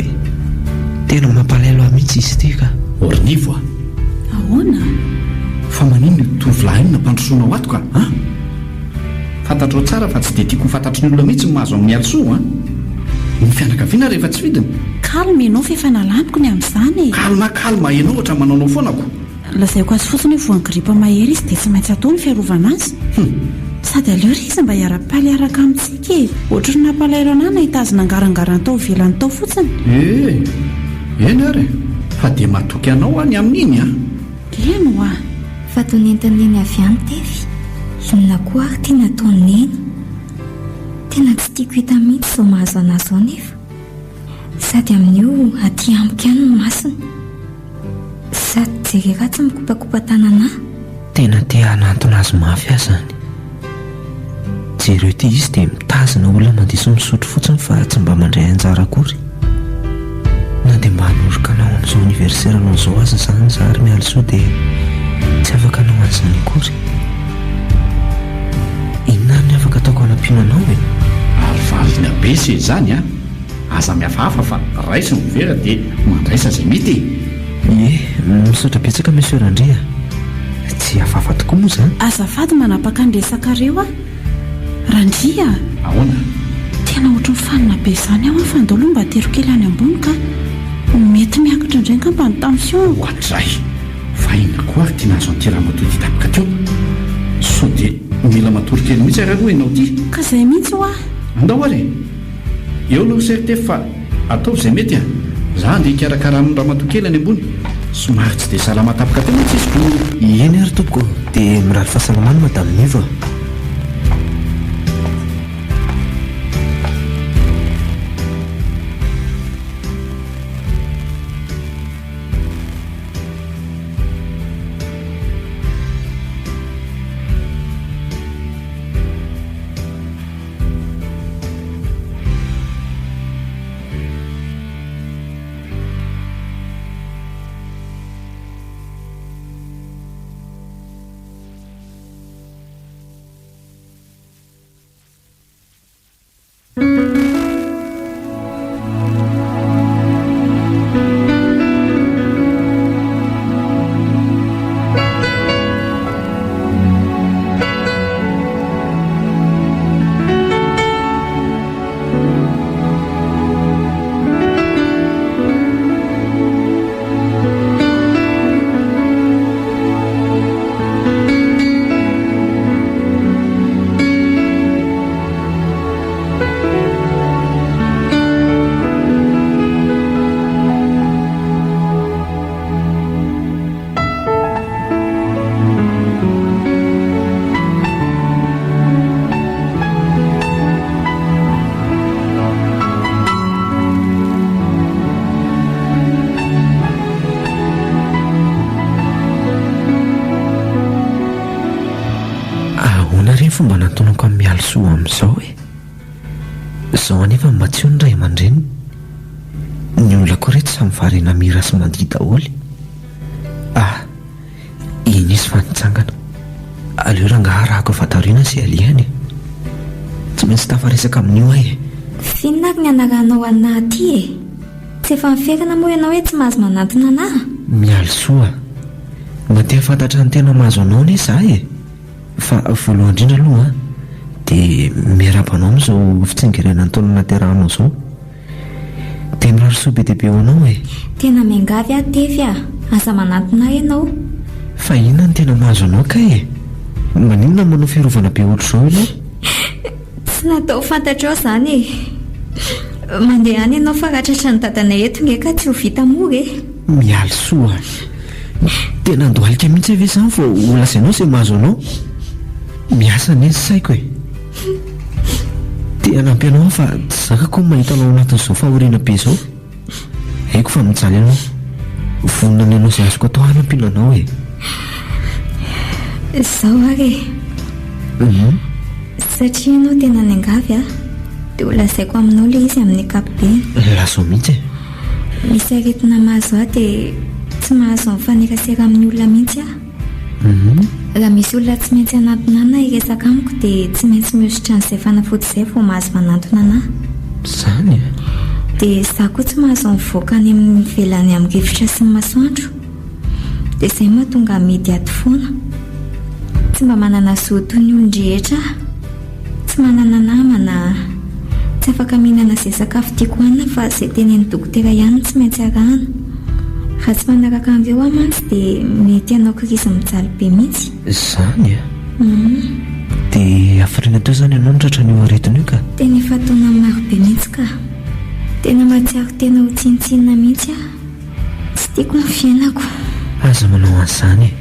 tena mampalailo ahy mihitsy izy ty ka ornivo ahoana fa manino tovolahyny nampandrosoana ato ka fantatrao tsara fa tsy dia tiako fantatry ny olona mihitsy ny mahazo amin'ny alosoa ny fianakaviana rehefa tsy vidina kalma ianao fa efa nalaniko ny amin'izany kalma ianao ohatra manaonao foanako lazaiko azy fotsiny hoe voan'ny gripa mahery izy dia tsy maintsy atao ny fiarovana azy sady aleo ry izy mba hiara-paly araka amintsika ohatra ny nampalairo anay nahitazina angarangarana tao velany tao fotsiny eny ary fa dia matoky anao any amin'iny eno fa toy nentineny avy any tefy inona koa ary tia nataoneny tena tsy tiako hita mihitsy zao mahazo anazy zao nefa sady amin'io aty amboka any ny masina sady jery ratsy mikopakopa tanana tena te hanantona azy mafy azy zany jereo ty izy dia mitazina olona mandiso misotro fotsiny fa tsy mba mandray anjara akory na dia mba hanoroka anao amin'izao oniversira anao izao azy zany zary mialosoa dia tsy afaka anao an'izany akory inona ny afaka ataoko anampiana anao ary valina be se zany aza mihafahafa fa raisy ny vera dia mandraisa zay mety misaotra betsaka monsieur Andrea tsy hafahafa tokoa moa zany azafady manapaka ny resakareo Randria ahoana tena ohatry mifanina be izany aho fa andao aloha mba tero kely any ambony ka mety miakatra indray ka mba ny tension ohatrizay fa ina koa ary tia nahazo an'ity raha matory tapaka teo so dia mila matory kely mihitsy ary aloha ianao ty ka izay mihitsy andao ary eo aloha serte fa ataovy izay mety za andeha hikarakara ny raha matory kely any ambony somary tsy dia salama tapaka teo mihitsy izy eny ary tompoko dia mirary fahasalamana madame Niva fomba natonako amin'ny mialosoa amin'izao izao anefa matsio ny ray aman-dreny ny olona koa reto samy varena mira sy mandihy daholy iny izy fa nitsangana aleo rangaharahako vatarina sy aliany tsy maintsy tafaresaka amin'io finona ary ny anaranao anahy ty tsy efa miferana moa ianao hoe tsy mahazo manantona anahy mialosoa mba tia fantatra ny tena mahazo anao ne za fa voalohany indrindra aloha dia miarabanao amin'izao fitsingerenany taona naterahana izao dia mirarosoa be deaibe ho anao e. Tena miangavy aho tefy a, aza manantona ianao. Fa inona ny tena mahazo anao ka e? Maninona manao fiarovana be ohatr'izao ianao? Tsy natao fantatrao izany e. Mandeha any ianao fa ratratra ny dadana eto nge ka tsy ho vita moa e. Mialy soa, tena andohalika mihitsy ave izany vao ho lazainao izay mahazo anao. Miasa ny izy saiko e. Dia nampy anao fa tsy zakako mahita anao anatin'izao fahoriana be izao. Haiko fa mijaly anao, vonona ny anao izay azoko atao hanampiana anao e. Izao ary e. Satria ianao tena niangavy a, dia ho lazaiko aminao ilay izy amin'ny ankapobeny. Lazao mihitsy e. Misy aretina mahazo aho dia tsy mahazo mifanerasera amin'ny olona mihitsy aho. Raha misy olona tsy maintsy hanantona anahy hiresaka amiko dia tsy maintsy mihosotra n'izay fanafody izay vao mahazo manantona anahy. Izany e. Dia izaho koa tsy mahazo mivoaka any amin'ny velany amin'ny rivotra sy ny masoandro, dia izay mahatonga midy ato foana. Tsy mba manana zo toy ny olon-drehetra, tsy manana namana, tsy afaka mihinana izay sakafo tiako hohanina fa izay tenen'ny dokotera ihany tsy maintsy arahana. Raha tsy manaraka an'ireo aho mantsy dia mety hanao krizy mijaly be mihitsy. Izany e. Dia hafiriana teo izany ianao nitratra n'io aretina io ka? Tena efa taona maro be mihitsy ka. Tena mahatsiaro tena ho tsinitsinina mihitsy aho. Tsy tiako ny fiainako. Aza manao an'izany e.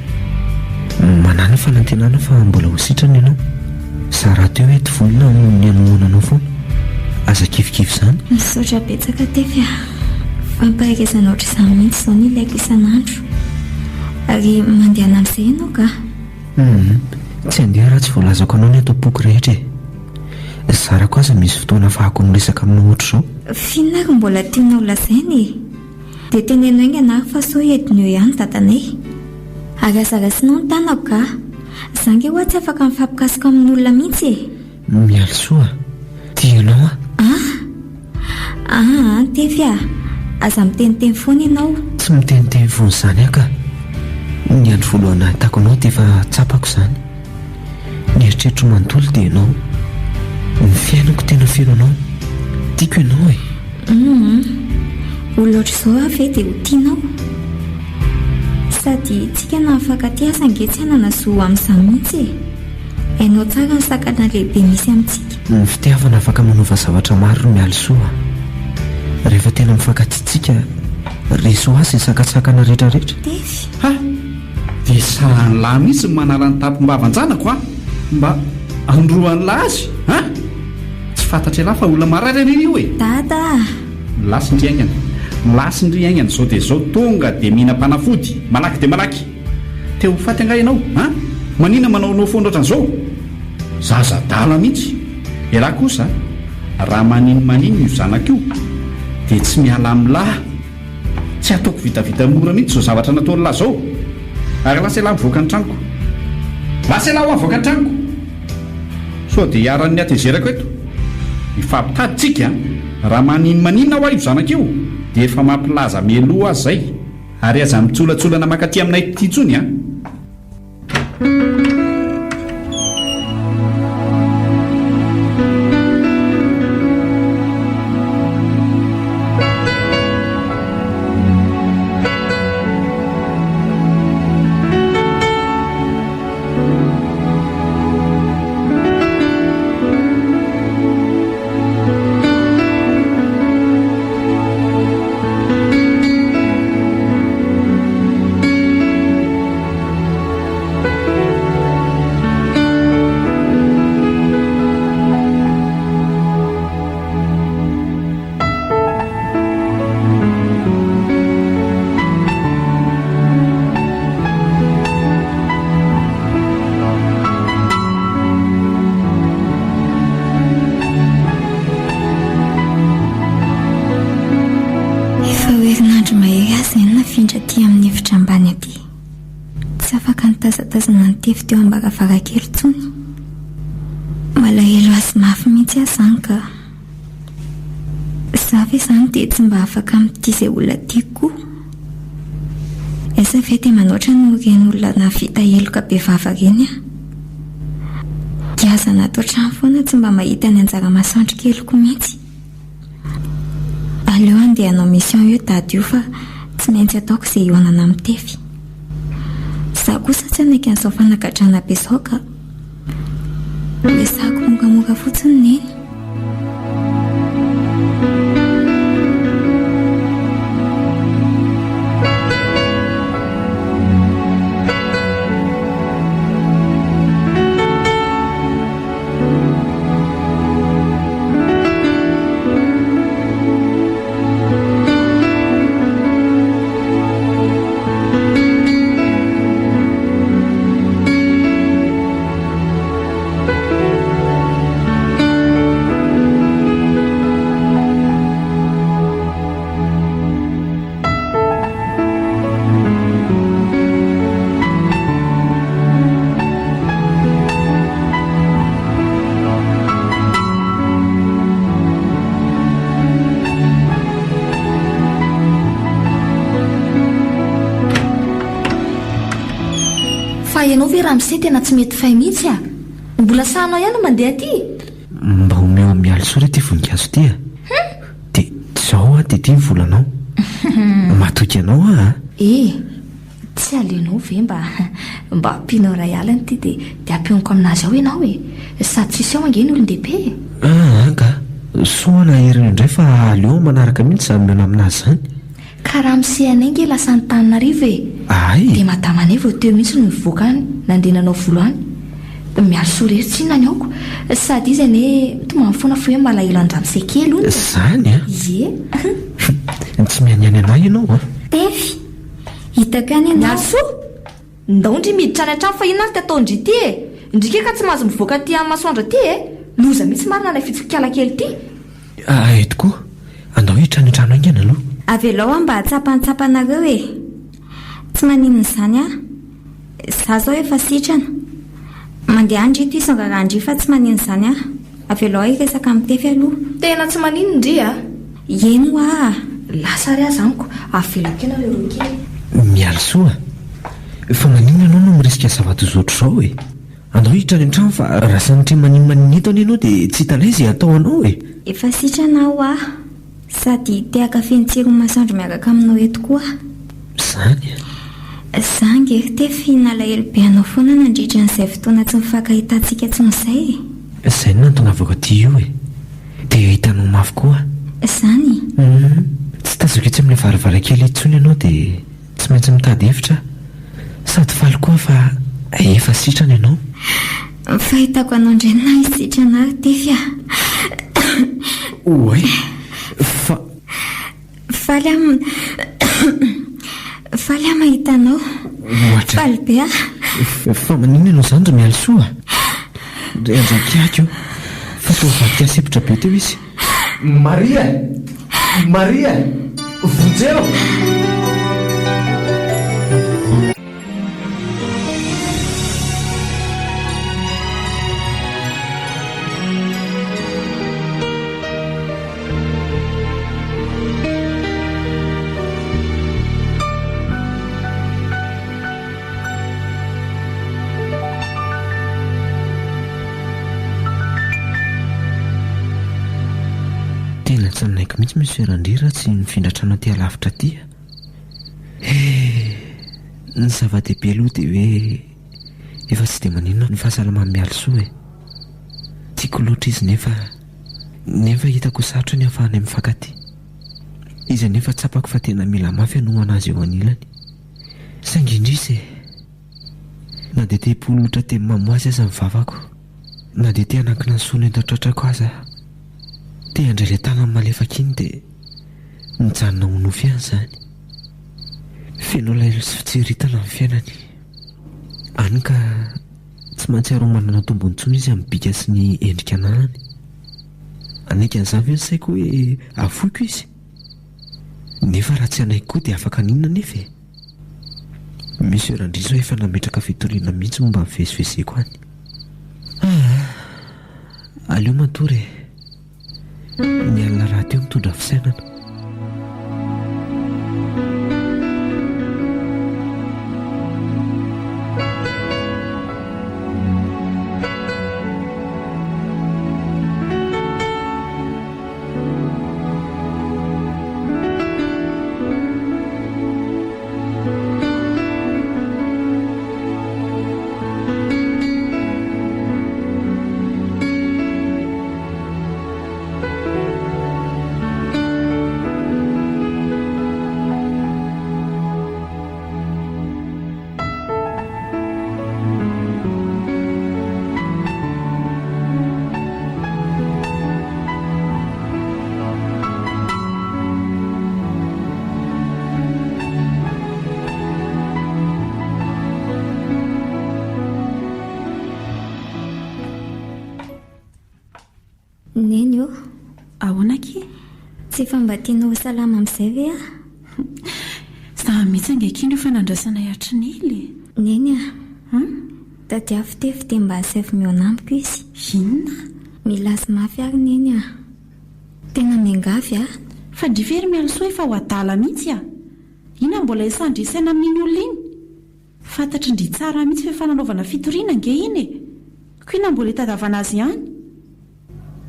Manana fanantenana fa mbola ho sitrana ianao. Zara teo hoe ty volona ny anomonanao foana. Aza kifikify izany. Misaotra betsaka tefy a. Fampahaizana ohatr'izany mihitsy izao ny ilaiko isan'andro. Ary mandeha amin'izay ianao ka? Tsy handeha raha tsy voalazako anao ny atao-poko rehetra e. Zarako aza misy fotoana ahafahako miresaka aminao ohatr'izao. Fiona ary mbola tianao lazaina e. Dia tenenao ingana ary fa sao ediny eo ihany dadanay. Ary azarasinao ny tanako ka. Izany hoe tsy afaka mifampikasika amin'ny olona mihitsy e. Mialy soa, tianao a? Tefy a. Aza miteniteny foana ianao. Tsy miteniteny foana izany aho ka. Ny andro voalohany nahitako anao dia efa tsapako izany. Ny eritreritro manontolo dia ianao. Ny fiainako tena feno anao. Tiako ianao e. Olona ohatr'izao aho ve dia ho tianao? Sady tsika na afaka ty aza nge tsy hanana zo amin'izany mihitsy e. Hainao tsara ny sakana lehibe misy amintsika. Ny fitiavana afaka manova zavatra maro mialy soa. Rehefa tena mifankatsitsika, reso azy isakatsakana rehetrarehetra. Tefy. Ha! Dia sahany lahy mihitsy manala ny tampom-bavanjanako a, mba androany lahy azy ha? Tsy fantatra lahy fa olona mararana io e. Dada. Lasindriaingana, lasindriaingana izao dia izao tonga dia mihina-panafody malaky dia malaky. Teo faty anga ianao ha? Manina manaonao foana ohatran'izao? Zazadala mihitsy. Ialahy kosa raha maninino io zanako io dia tsy miala amin'ny lahy. Tsy ataoko vitavita mora mihitsy izao zavatra nataony lahy izao. Ary lasa lahy mivoaka ny tranoko. Lasa lahy ho avoaka ny tranoko. Sao dia hiaran'ny atezerako eto. Mifampitady tsika raha maninona ho aho io zanako io dia efa mampilaza mialoha azy izay. Ary aza mitsolatsolana makaty aminay ity intsony a. Tazana ny tefy teo am-baravarakely tsony. Malahelo azy mafy mihitsy aho izany ka za ve izany dia tsy mba afaka amin'ity izay olona tiako. Esa ve dia manoatra no reny olona navita heloka be vava reny a. Kiaza natao trano foana tsy mba mahita ny anjara masoandro keliko mihitsy. Aleo andeha hanao mission io dady io fa tsy maintsy ataoko izay ionana mitefy. Za kosa tsy anaiky an'izao fanagadrana be izao ka lesako moramora fotsiny neny. Ianao ve raha misy tena tsy mety fay mihitsy a? Mbola sahanao ihany mandeha aty? Mba omeo mialy soa ity voninkazo ity a. Dia zao a dia ity ny volanao. Matoky anao a? Tsy aleonao ve mba ampianao ray alina ity dia ampianako aminazy ao ianao e. Sady tsisy ao angeny olon-dehibe. Ka soana herina indray fa aleo manaraka mihitsy izany miona aminazy izany. Ka raha misehana nge lasa ny Tananarivo e. Dia madamana vao teo mihitsy no mivoaka any nandenanao volo any. Mialo soa rery tsy inona ny aoko. Sady izy ane tomany foana fa hoe malahelo andramose kely hono. Izany a? Tsy mianiany anahy ianao a? Tefy hitaka any ianao. Mialo soa ndaondry miditra any an-trano fa inona ary ty ataondry ity e. Indrika ka tsy mahazo mivoaka ty amin'ny masoandro ty e. Loza mihitsy marina ilay fitsikala kely ity. Tokoa andao hiditra any an-trano aingana aloha. Avelao mba hatsapanatsapanareo e. Tsy maninona izany a. Za zao efa sitrana mandeha andry ito isongarandry fa tsy maninona izany a. Avelao iresaka mitefy aloha. Tena tsy maninona ndry a? Eno a. Lasa ry azaniko avelako ena le kely. Mialo soa fa maninona ianao no mirisika zava-tozotro izao e. Andao hiditra any an-trano fa raha sanatria maninona ito any ianao dia tsy hita ilay izay atao anao e. Efa sitrana aho a. Sady te-haka fentsiro masoandro miaraka aminao eto koa. Izany a. Za ngery tefy nalahelo be anao foana nandritra n'izay fotoana tsy mifankahitantsika tson'izay e. Izay no nantonavako aty io e. Dia hitanao mafy koa. Izany? Tsy tazako itsy amin'ilay varavarankely intsony ianao dia tsy maintsy mitady hevitra. Sady faly koa fa efa sitrana ianao. Fahitako anao indray na isitrana ary tefy a. Oay faly a mahita anao. Faly be a. Fa maninona ianao izany ry mialo soa? Ry andrakiako fa toa vadika sepitra be teo izy. Maria vonjeo. Tena tsy naiko mihitsy misy ferandrira tsy mifindratrano aty alavitra aty. Ny zava-dehibe aloha dia hoe efa tsy dia maninona ny fahasalamany mialo soa e. Tiako loatra izy nefa hitako sarotra ny ahafahany mifankaty. Izy anefa tsapako fa tena mila mafy hanoho anazy eo anilany. Saingy indrisy na dia te himpolotra teny mamoasy aza ny vavako, na dia te hanankina ny sono eto an-tratrako aza, te handray ilay tanany malefaka iny dia mijanona ho nofy ihany izany. Feno lailo sy fitseritana amin'ny fiainany. Hany ka tsy mahatsiaro manana tombony intsony izy amin'ny bika sy ny endrika ananany. Anaika an'izany ve ny saiko hoe avoiko izy? Nefa raha tsy anaiko koa dia afaka ninona nefa e. Misy erandry izao efa nametraka fitoriana mihitsy momba mivezivezeko any. Aleo matory ny alina raha teo mitondra fisainana. sy efa mba tianao salama amin'izay ve a? Za mihitsy angekiny efa nandrasana hiatrin'ely. Neny a, tadiafo tefy dia mba asefy mionamiko izy. Inona? Milasy mafy ary neny a. Tena miangavy a. Fa drivery mialosoa efa ho adala mihitsy a. Ina mbola isandrisaina amin'iny olona iny? Fantatry ndry tsara mihitsy fa efa nanaovana fitoriana nge iny e. Ko ina mbola hitadavana azy ihany?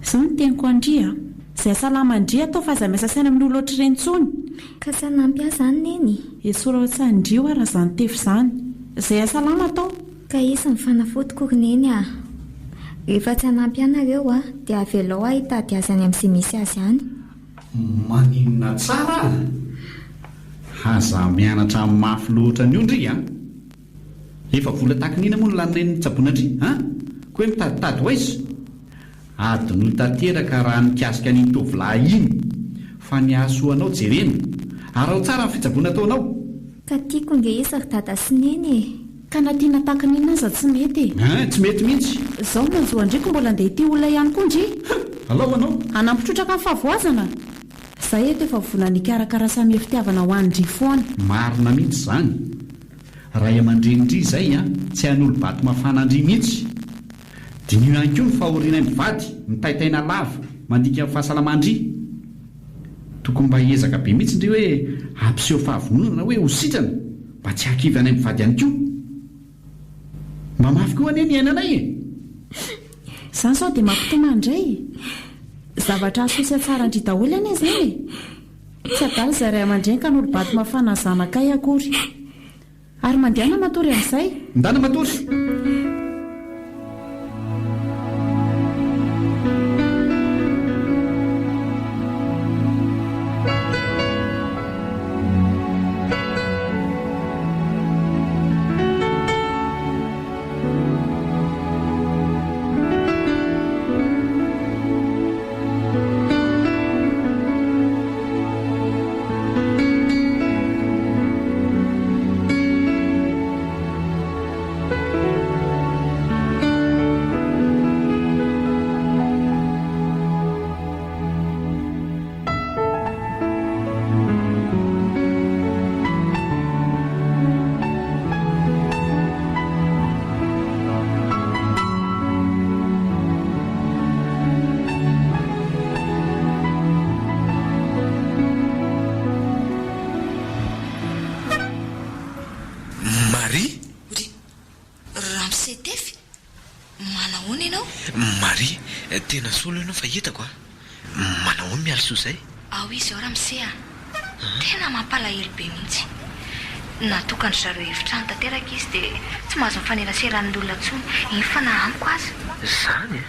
Izao ny teniko andria. Izay salama andria atao fa aza miasa saina amin'ny olona ohatry ireny intsony. Ka tsy hanampy azy izany neny. Esola ohatsa andrio raha izany tefy izany. Izay salama atao. Ka isy ny fanafody kory neny a. Rehefa tsy hanampy anareo a, dia avelao a hitady azy any amin'izay misy azy ihany. Maninona tsara aza mianatra amin'ny mafy loatra ny ondry a. Efa vola takinina moa no lanireny tsabonandry a. Koe mitaditady ho izy adiny ho tanteraka raha nikasika ny tovolahy iny fa niasoanao jerena ary ao tsara ny fitsaboana ataonao. Ka tiako nge izy ry dada sy neny e. Ka na tiana takinina aza tsy mety e. Tsy mety mihitsy. Izao manjo andriko mbola andeha ity olona ihany koa ndry. Alao anao anampitrotraka ny fahavoazana. Izay eto efa vola nikarakara samy fitiavana ho andry foana. Marina mihitsy izany. Raha aman-dreny-dry izay a tsy han'olo-bato mafana andry mihitsy. Dinio ihany koa ny fahorianay mivady mitaitaina lava mandika amin'ny fahasalamandry. Tokony mba hiezaka be mihitsy ndry hoe ampiseho fahavononana hoe ho sitrana mba tsy hakivy anay mivady ihany koa. Mba mafy koa anie ny ainanay e. Izany sao dia mampitoma indray. Zavatra asosy tsara andry daholo anie izay e. Tsy adala izay ray aman-dreny ka n'olo-bato mafana zanakay akory. Ary mandehana matory amin'izay. Ndana matory. Tena solo ianao fa hitako a. Manao ny mialoso izay. Ao izy ao Ramsey a. Tena mampalahelo be mihitsy. Natokany zareo efitrano tanteraka izy dia tsy mahazo mifanerasera ny olona intsony. Iny fa nahamiko azy. Izany e?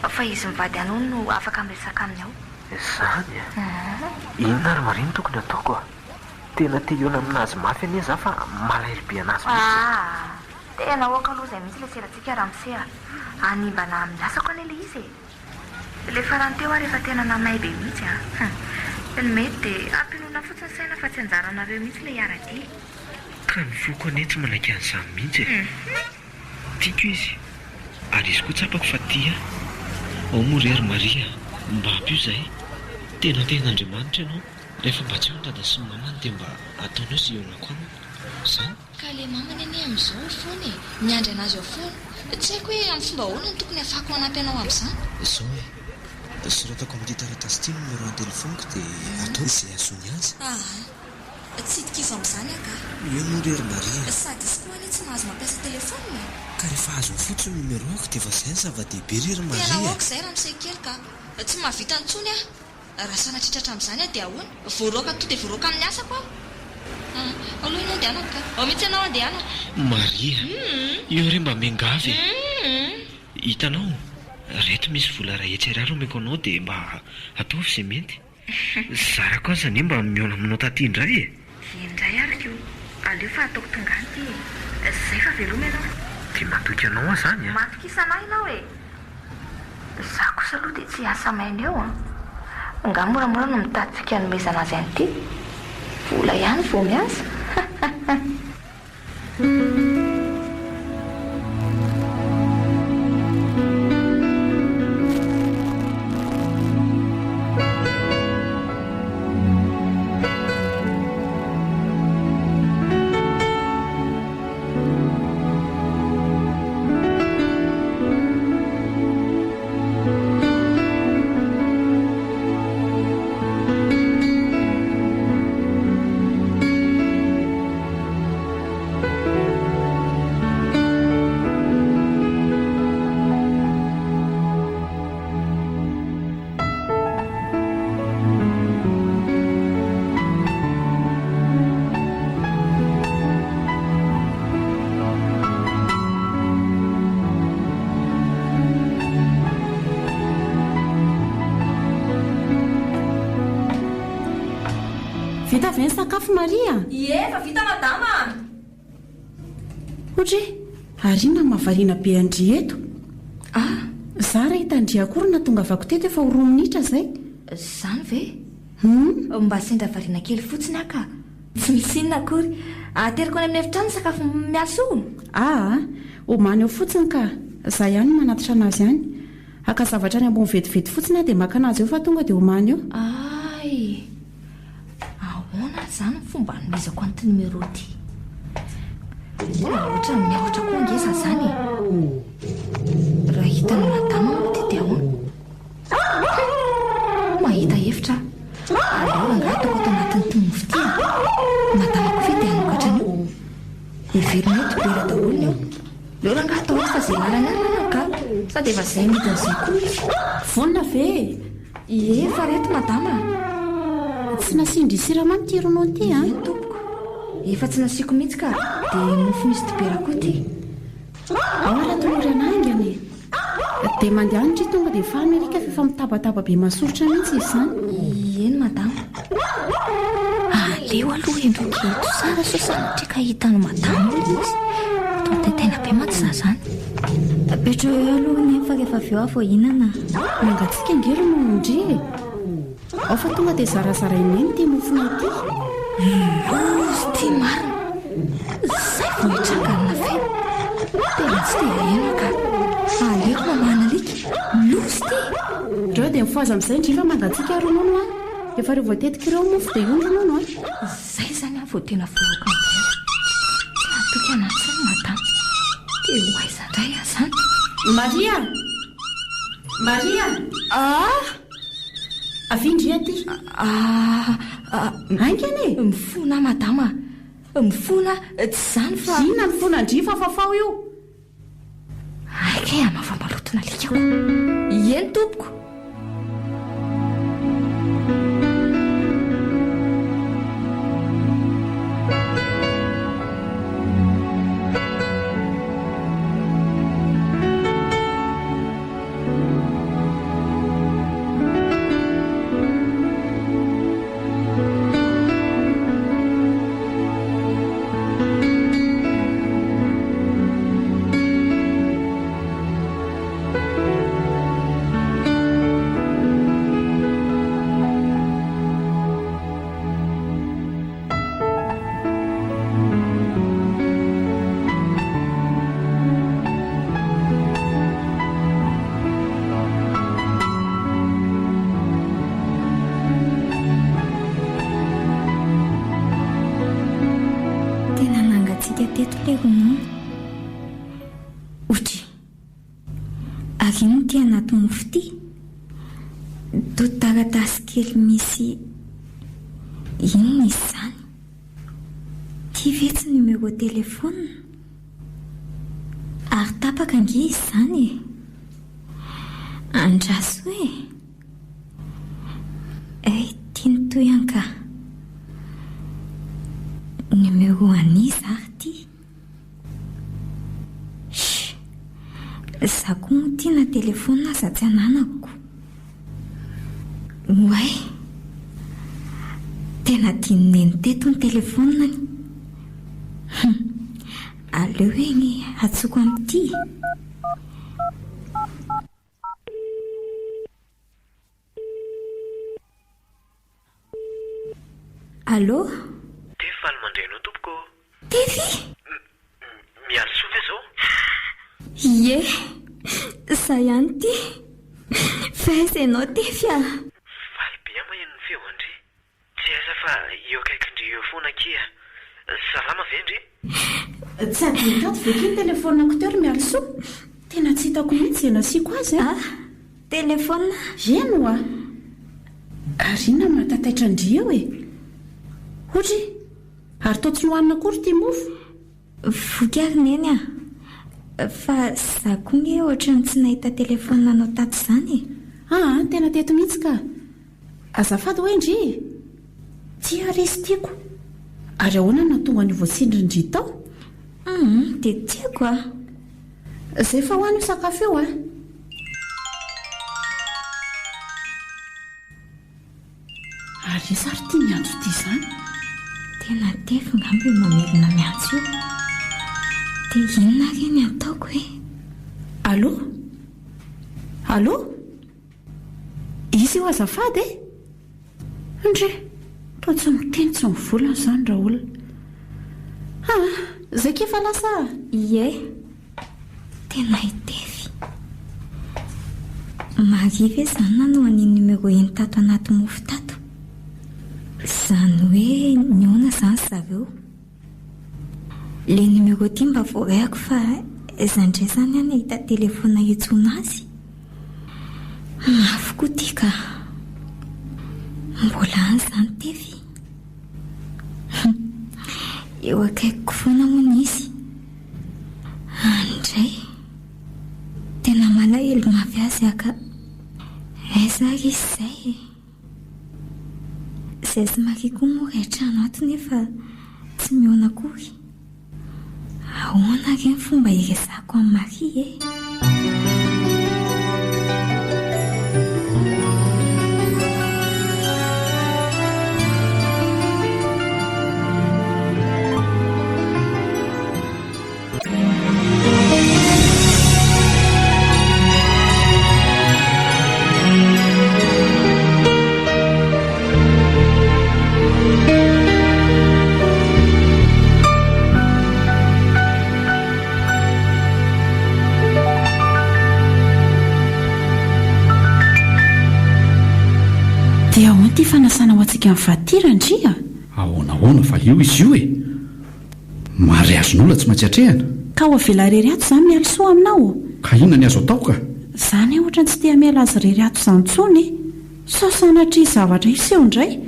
Fa izy mivady anao no afaka miresaka aminy ao. Izany e? Inona ary mariny tokony ataoko a? Tena te hiona aminazy mafy anie za fa malahelo be anazy mihitsy. Tena oaka aloha izay mihitsy ilay serantsika Ramsey a. Animbana amin'ny asako anie ilay izy e. Ilay farany teo rehefa tena namay be mihitsy a. Ny mety dia ampinoana fotsiny saina fa tsy anjaranareo mihitsy ilay hiara-dy. Ka ny foko anie tsy manaiky an'izany mihitsy e. Tiako izy. Ary izy koa tsapako fa tia. Ao moa ry Maria mba ampio izay. Tena Andriamanitra ianao. Rehefa mba tsy eo ny dada sy ny mamany dia mba ataonao sy eonako aminy. Izany. Ka ilay mamany anie amin'izao foana e. Miandry anazy ao foana. Tsy haiko hoe amin'ny fomba ahoana no tokony afako manampy anao amin'izany. Izao e. Soratako amin'ity taratasy ity numéro ny telefoniko dia atao izay azony azy. Tsy hitikizo amin'izany aka. Io moa ry Maria. Sady izy koa anie tsy mahazo mampiasa telefônina. Ka rehefa azony fotsiny numéroako dia efa izay ny zava-dehibe ry Maria. Tena aoka izay Ramsey kely ka tsy mahavita nitsony a. Raha sanatritra hatramin'izany a dia ahoana? Voaroaka to dia voaroaka amin'ny asako aho. Aloha ianao andehanako ka. Ao mihitsy ianao andehanako. Maria, io ry mba miangavy. Hitanao, reto misy vola rehetra iray omeko anao dia mba ataovy izay mety. Zarako aza anie mba mihaona aminao taty indray e. Indray ary io. Aleo fa ataoko tonga anty e. Izay fa veloma ianao. Dia matoky anao izany a. Matokisana ianao e. Za kosa aloha dia tsy asa maina eo a. Nga moramora no mitadika nomezana azy an'ity. Vola ihany vao miasa. avy ny sakafo Maria? Efa vita madama. Ohatry arina mahavariana be andry eto. Za raha hitandry akorina tonga avako teto efa 4 minitra zay. Zany ve? Mba sendra variana kely fotsiny aka. Tsy misy inona akory. Ateriko any amin'ny efitrano sakafo miaso. Omany eo fotsiny ka. Za ihany manatitra anazy ihany. Aka zavatra any ambony vetivety fotsiny dia maka anazy eo fa tonga dia omany eo. Ahoana zany fomba nomezako an'ity numéro ty. Ohatra miaotra koa ngeza zany. Raha hitana madama moa dia ahoana? Mahita efitra. Aleo angatoko ato anatin'ity mofo ty. Madama koa dia hanokatra an'io. Everina eo tobera daholo eo. Leo angatao fa zay lalana any ka. Sady efa zay midin'izay koa. Vonina ve? Efa reto madama. Tsy nasindry siramamy ty ronono ty tompoko. Efa tsy nasiako mihitsy ka. Dia mofo misy dibera koa ty. Ahoana tolory anangany. Dia mandeha any tonga dia efa Amerika efa mitabataba be masorotra mihitsy izy zany. Eny madama. Aleo aloha endroky eto sara sosany ka hitano madama izy. Tena be maty zany. Petra eo aloha nefa rehefa avy eo avy hinana. Mangatsika ngelo no ndry. Ao fa tonga dia zarazara ineny ty mofona ty. Lozy ty marina. Zay vao hitranganina fe. Tena tsy dia ena ka. Aleko mamana lika. Lozy ty. Reo dia mifoaza amin'izay ndry fa mangatsika ronono efa reo vao tetika ireo mofo dia io ronono Zay zany vao tena voroka amin'izay. Atoky anaty zany madama. Dia ho aiza indray zany. Maria avindry aty. Aingany mifona madama. Mifona tsy zany fa inona mifona ndry fa fafao io. Aika mafambalotona likako. Eny tompoko. Teto le ronono. Otry. Ary ino ty anaty mofo ty? Do taratasy kely misy ino izy zany? Ty ve tsy numéro telefona? Ary tapaka nge izy zany andraso tiany toy anka. Numéro anis ary ty. Za koa moa tia na telefona za tsy ananako. Way. Tena tianeny teto ny telefona. Aleo eny atsoko amin'ity. Allô? Faly mandreno tompoko. Tevy? Mialy soa ve zao? Ie, za ihany ty. Fa aiza ianao Tevy a? Faly be maheno ny feo andry. Tsy aiza fa eo akaikindry eo foana kia. Salama ve ndry? Tsy adintato ve ky ny telefonako teo ry mialy soa. Tena tsy hitako mihitsy iana siako azy. Telefona? Eno Ary inona matataitra ndry eo Otry, ary tao tsy nohanina akory ty mofo. Voky neny fa za koa nge ohatrany tsy nahita telefona anao tato zany. Tena teto mihitsy ka. Azafady hoe ndry. Tsy arisy tiako. Ary ahoana no tonga ny voatsindrindry tao? Dia tiako Zay fa hoany io sakafo io Ary sary tia miantso ty zany. tena tefy ngamby eo mamerina miantso io. Dia inona re ny ataoko hoe? Allo? Allo? Izy io azafady e? Ndre toa tsy miteny tsy mivolana izany raha olona. Zay kefa lasa Ie, tena hitefy. Maria ve izany nanao ny numero eny tato anaty mofo tato? Izany hoe niona izany zareo. Le numero ty mba voarehako fa izandray izany any ahita telefona hitsoina azy. Mafy koa ty ka. Mbola any izany tefy. Eo akaikiko foana moa izy. Andray tena malahelo mafy azy aka. Aiza izy izay? Izay sy Maria koa moa rehetrano ato nefa tsy miona akory. Ahoana re ny fomba hiresahako amin'ny Maria e? dia ahoana ty fanasana ho antsika amin'ny vatira ndria? Ahoana fa io izy io e. Mariazon'olona tsy maintsy hatrehana. Ka ho avela rery ato izany miala soa aminao. Ka inona ny azo atao ka? Izany ohatra ny tsy tia miala azy rery ato izany intsony. Sao sanatria zavatra iseho indray.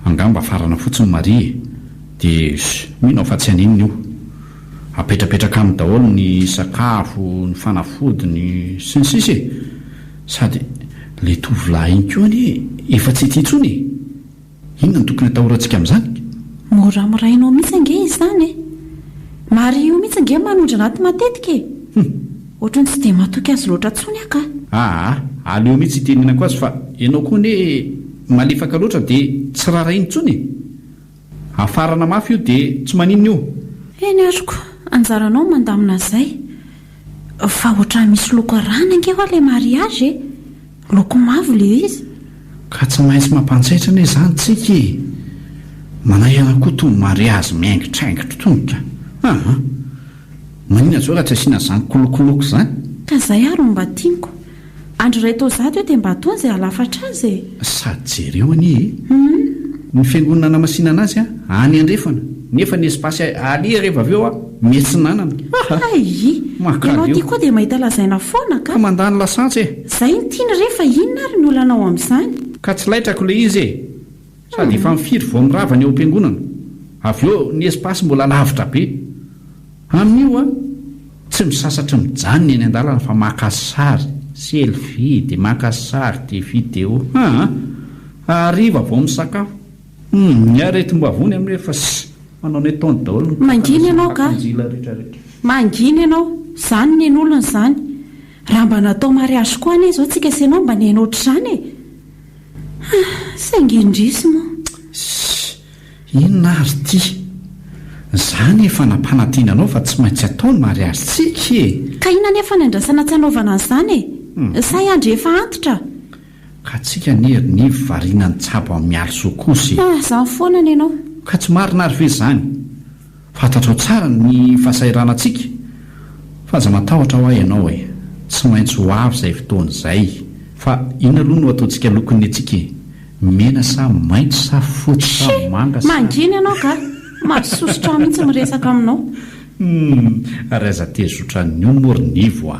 Angamba farana fotsiny Maria. Dia minao fa tsy aninona io. Apetrapetraka amin'ny daholo ny sakafo, ny fanafody, sy ny sisa e. Sady le tovolahy iny koa anie efa tsy tia intsony. Inona no tokony atahorantsika amin'izany? Moramorainao mihitsy ange izany e. Maria io mihitsy ange manondrana ato matetika e. Ohatrany tsy dia matoky azy loatra intsony aka. Aleo mihitsy itenenako azy fa ianao koa ne malefaka loatra dia tsy rara iny intsony. Afarana mafy io dia tsy maninona io. Eny aroko, anjaranao mandamina izay. Fa ohatrany misy loko rana ange ho le mariazy e. Loko mavo le izy. Ka tsy maintsy mampanjaitra ne izany tsika e. Manahirana koa toy mariazy miaingitraingitra tongotra. Maninona zao raha tsy asiana izany kolokoloko izany? Ka izay ary mba tiako. Andro iray tao zato eo dia mba ataony izay halafatra azy e. Sady jereo anie e. Ny fiangonana namasinana azy any andrefana. Nefa ny espasy alia rehefa avy eo mihetsinanana. Ianao ty koa dia mahita lazaina foana ka. Ka mandany lasantsy e. Izay ny tiany rehefa inona ary ny olanao amin'izany. Ka tsy laitrako le izy e. Sady efa mifiry vao miravany eo am-piangonana. Avy eo ny espasy mbola lavitra be. Amin'io tsy misasatra mijanona eny an-dalana fa maka sary, selfie, dia maka sary, dia video. Ariva vao misakafo. Ny aretim-bavony amin'ny rehefa manao ny ataony daholo. Mangina ianao ka. Mangina ianao. Izany ny olona izany. Raha mba natao mariazy koa anie izao tsika sy ianao mba ny haino ohatr'izany e. Saingy indrisy moa. Inona ary ty? Izany efa nampanadinanao fa tsy maintsy atao ny mariazy tsika e. Ka inona nefa ny andrasana tsy hanaovana an'izany e. Say andro efa antitra. Ka tsika nerinivy variana ny tsabo amin'ny mialo sokozy. Izany foana ny ianao. Ka tsy marina ary ve izany? Fantatrao tsara ny fahasahiranantsika. Fa aza matahotra ho ahy ianao e. Tsy maintsy ho avy izay fotoana izay. Fa inona aloha no ataontsika lokony antsika e? Mena sa maitso sa fotsy sa manga sa... Mangina ianao ka. Mahasosotra mihitsy miresaka aminao. Ary aza tezotra ny omorinivo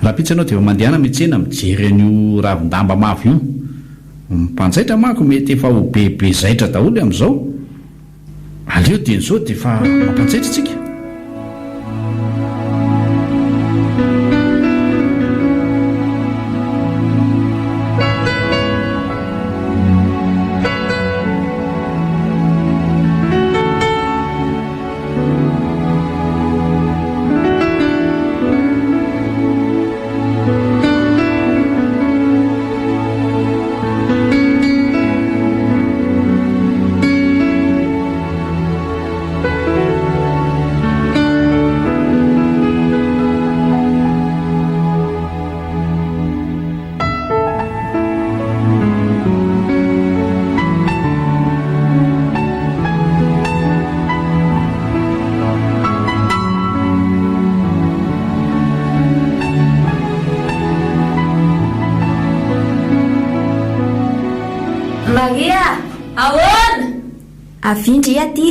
raha pitsy ianao dia efa mandehana mitsena mijery an'io ravin-damba mavo io. Mpanjaitra manko mety efa ho bebe zaitra daholo amin'izao. Aleo dia n'izao dia efa mampanjaitra tsika. avindry aty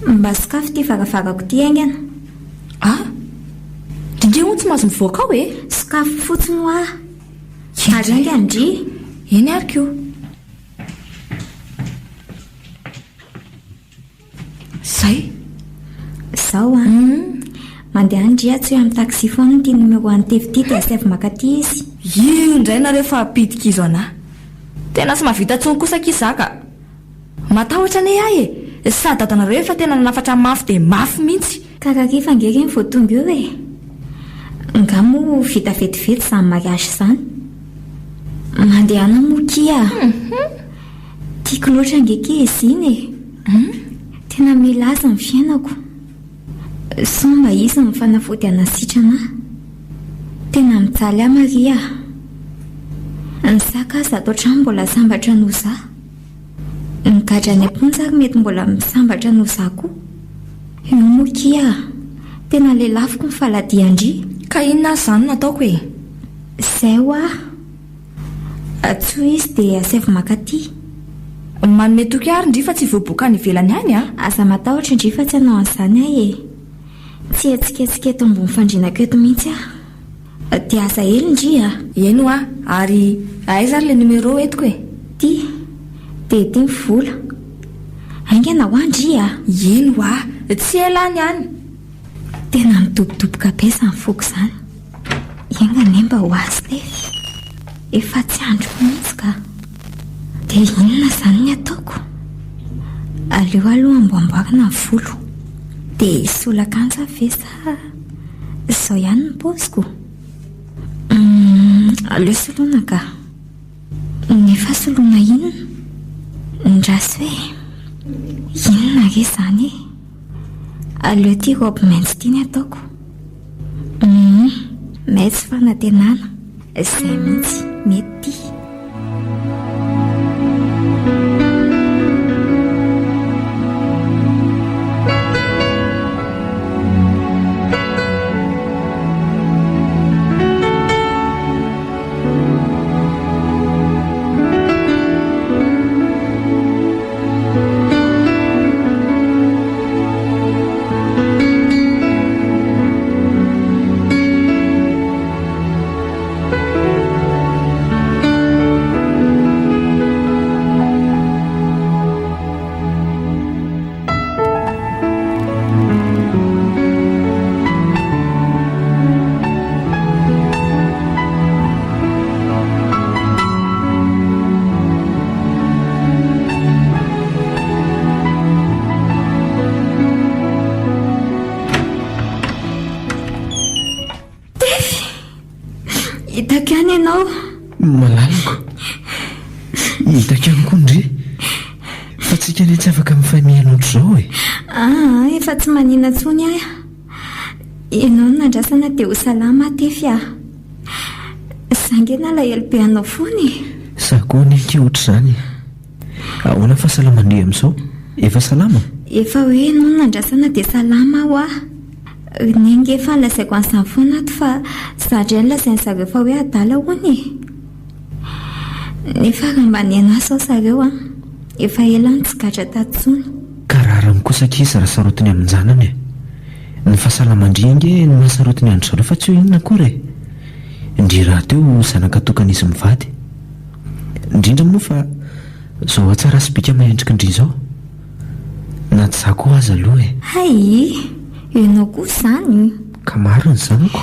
mba sakafo ty varavavako ty aingana. Indrindra ho tsy mahazo mivoaka ao e. Sakafo fotsiny ho ary ainga andry eny ary koa zay zao mandeha andria tsy hoe amin'ny taxi foana ty numéro an'ny tevity dia sy avy makaty izy. Io indraina rehefa pitika izo anahy tena sy mahavita tsony kosa kizaka matahotra ane ahy e sady dadanareo efa tena nanafatra mafy dia mafy mihitsy. Karakifa ngery ny voatonga eo e nga mo vita vetivety izany mariage izany mandeha namokia tiako loatra ngeki izy iny tena milaza ny fiainako somba izy ny fanafody anasitrana tena mijaly a Maria ny saka aza atao trano mbola sambatra no za nigadra any amponjary mety mbola misambatra no za koa io mokia tena lelafiko ny faladiandry. Ka inona izany nataoko e? Zay ho atsoa izy dia asevy makaty manome toky ary ndry fa tsy voaboaka ny ivelany any aza matahotra indry fa tsy hanao an'izany ahy e tsy etsiketsika eto ambony fandrinako eto mihitsy dia aza hely indry eno ary aiza ary le numéro etiko e? Ty dia ty mivola aingana ho andry eno tsy elany any tena midobodoboka be izany foko izany iangane mba ho azy tefy efa tsy andro mihitsy ka dia inona izany ny ataoko aleo aloha amboamboarina ny volo dia isolakanja ve sa izao ihany ny paoziko aleo soloina ka nefa soloina inona ndrasy hoe inona re izany aleo ty robe maintsy ty ny ataoko maitsy fanantenana izay mihitsy mety ty. Hitako ihany ianao malaliko hitako ihany koa ndry fa tsika anie tsy afaka mifamiana ohatr'izao e efa tsy manina ntsony ahy ianao nandrasana dia ho salama tefy zangena lahelo be anao foany sakoa neke ohatr'izany ahoana fahasalamandry amin'izao efa salama efa hoe ianao nandrasana dia salama aho nenge efa nlazaiko an'izany foana ato fa zadra ny lazainy zareo fa hoe adala hoany nefa raha mba niana sao zareo efa ela ny tsy gadra tatsony ka raha raha mikosak'izy raha sarotiny amin'njanany ny fahasalamandringe no mahasarotiny andro zareo fa tsy ho inona kory indry raha teo zanaka tokana izy mivady indrindra moa fa zao atsara sy bika mahendrika indry izao na tsy za koa azy aloha hay ianao koa izany ka maro ny zanako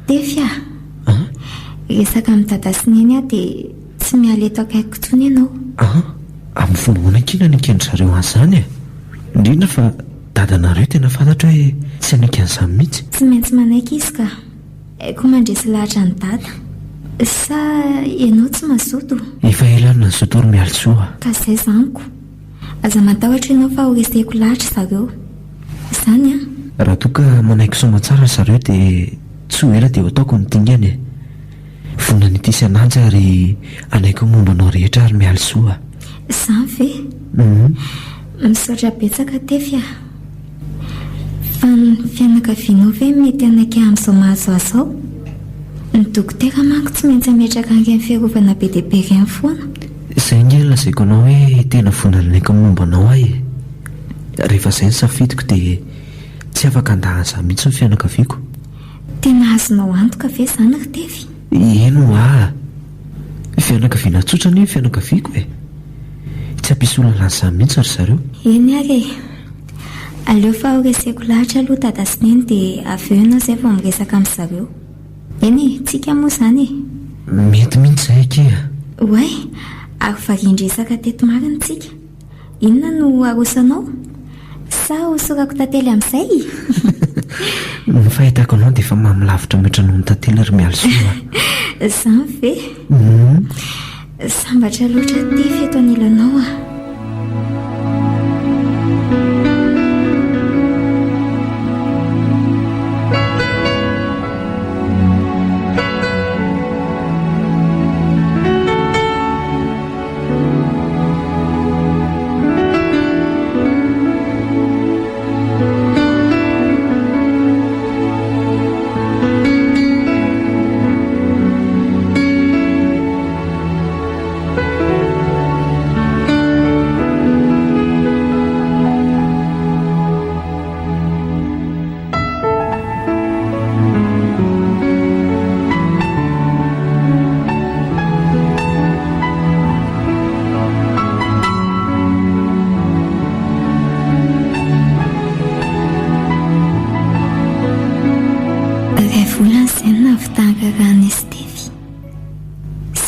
tefy resaka amin'ny dadasineny dia tsy miala eto akaiko tsony ianao amin'ny fomba hoana-kina nikendry zareo an'izany indrindra fa dadanareo tena fantatra hoe tsy anika an'izany mihitsy tsy maintsy manaiky izy ka aiko mandresy lahatra ny dada sa ianao tsy mazoto efa elany ny zotory mialotsoa ka izay zaniko aza matahotra ianao fa ho reseko lahatra zareo izany raha toka manaiky somatsara zareo dia tsy ho ela dia ho ataoko nydingany vonina nytisy ananjy ary anaiko mombanao rehetra ary mialy soa izany ve misaotra betsaka tefy fa ny fianakavianao ve mety anaiky amin'izao mahazoazao ny dokotera manko tsy maintsy ametraka an'ireny fiarovana be dia be ireny foana izay nge lazaiko anao hoe tena vonanaiko momba anao ahy. Rehefa izay ny safidiko dia tsy afaka andahan'izaho mihitsy ny fianakaviako. Tena azonao antoka ve izany ry Tevy? Eno fianakaviana tsotra ny fianakaviako e. Tsy ampisy olana an'izany mihitsy ry zareo. Eny ary aleo fa ho reseko lahatra aloha dada sy neny dia avy eo ianao izay vao miresaka amin'ny zareo. Eny e, tsika moa izany e. Mety mihitsy izay akia. Oay, ary varindresaka teto marina tsika. Inona no arosanao? Sa hosorako tantely amin'izay? Ny fahitako anao dia efa mamilavitra mihatra noho ny tantely ry mialosoa. Izany ve? Sambatra loatra Tevy eto anilanao a.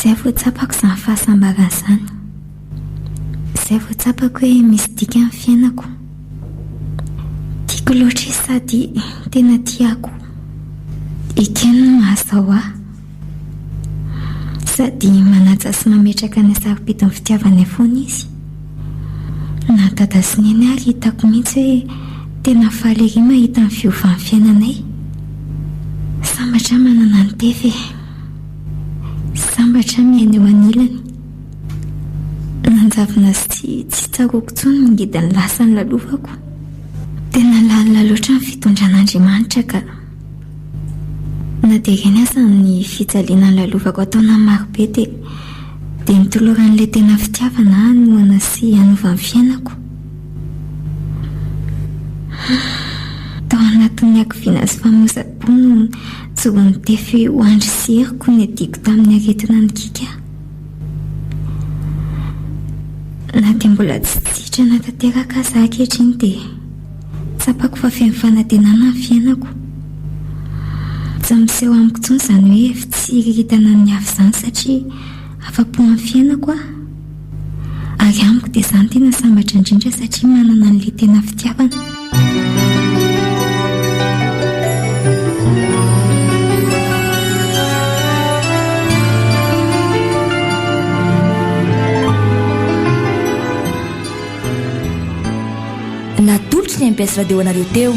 Izay voatsapako izany fahasambarana izany. Izay voatsapako hoe misy dika amin'ny fiainako. Tiako loatra sady tena tiako. Ikeno no mahazao ahy. Sady manaja sy mametraka ny sarobidy ny fitiavana foana izy. Na dada sy neny ary hitako mihitsy hoe tena faly ery mahita ny fiovan'ny fiainanay. Sambatra manana ny Tevy. Sambatra miaina eo anilany. Nanjavina sy tsy tsaroako tsony mingidy ny lasany lalovako. Tena lalina loatra ny fitondran'Andriamanitra ka na dia ireny aza ny fijaliana ny lalovako ataona marobe dia mitoloran'ilay tena fitiavana anohana sy hanova ny fiainako. Tao anatin'ny akoviana sy famoza-po no joron'ny Tevy ho andry sy heriko ny adiko tamin'ny aretina ny kika. Na dia mbola tsy sitrana tanteraka aza ankehitriny dia tsapako fa feno fanantenana ny fiainako. Tsy miseho amiko intsony izany hoe tsy hiritana ny hafa izany satria afa-po amin'ny fiainako aho. Ary amiko dia izany tena sambatra indrindra satria manana an'ilay tena fitiavana. Natolotra ny MPS radio anareo teo.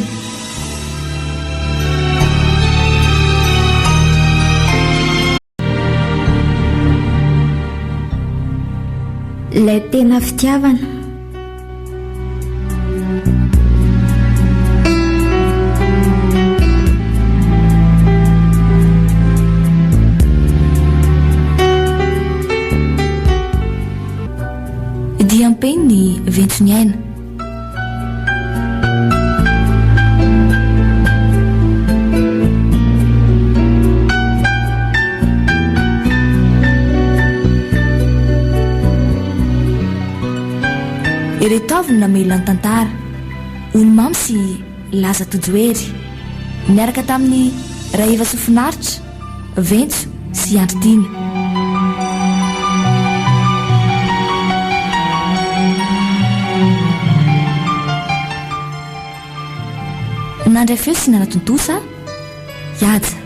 Ilay tena fitiavana. Diampeny ny ventsony aina. Ireto avy no namelona ny tantara Ony-mamy sy Laza Tojoery miaraka tamin'ny Raiva Sofinaritra, Ventso sy Andritiana. Nandray feo sy nanatontosa Ihaja.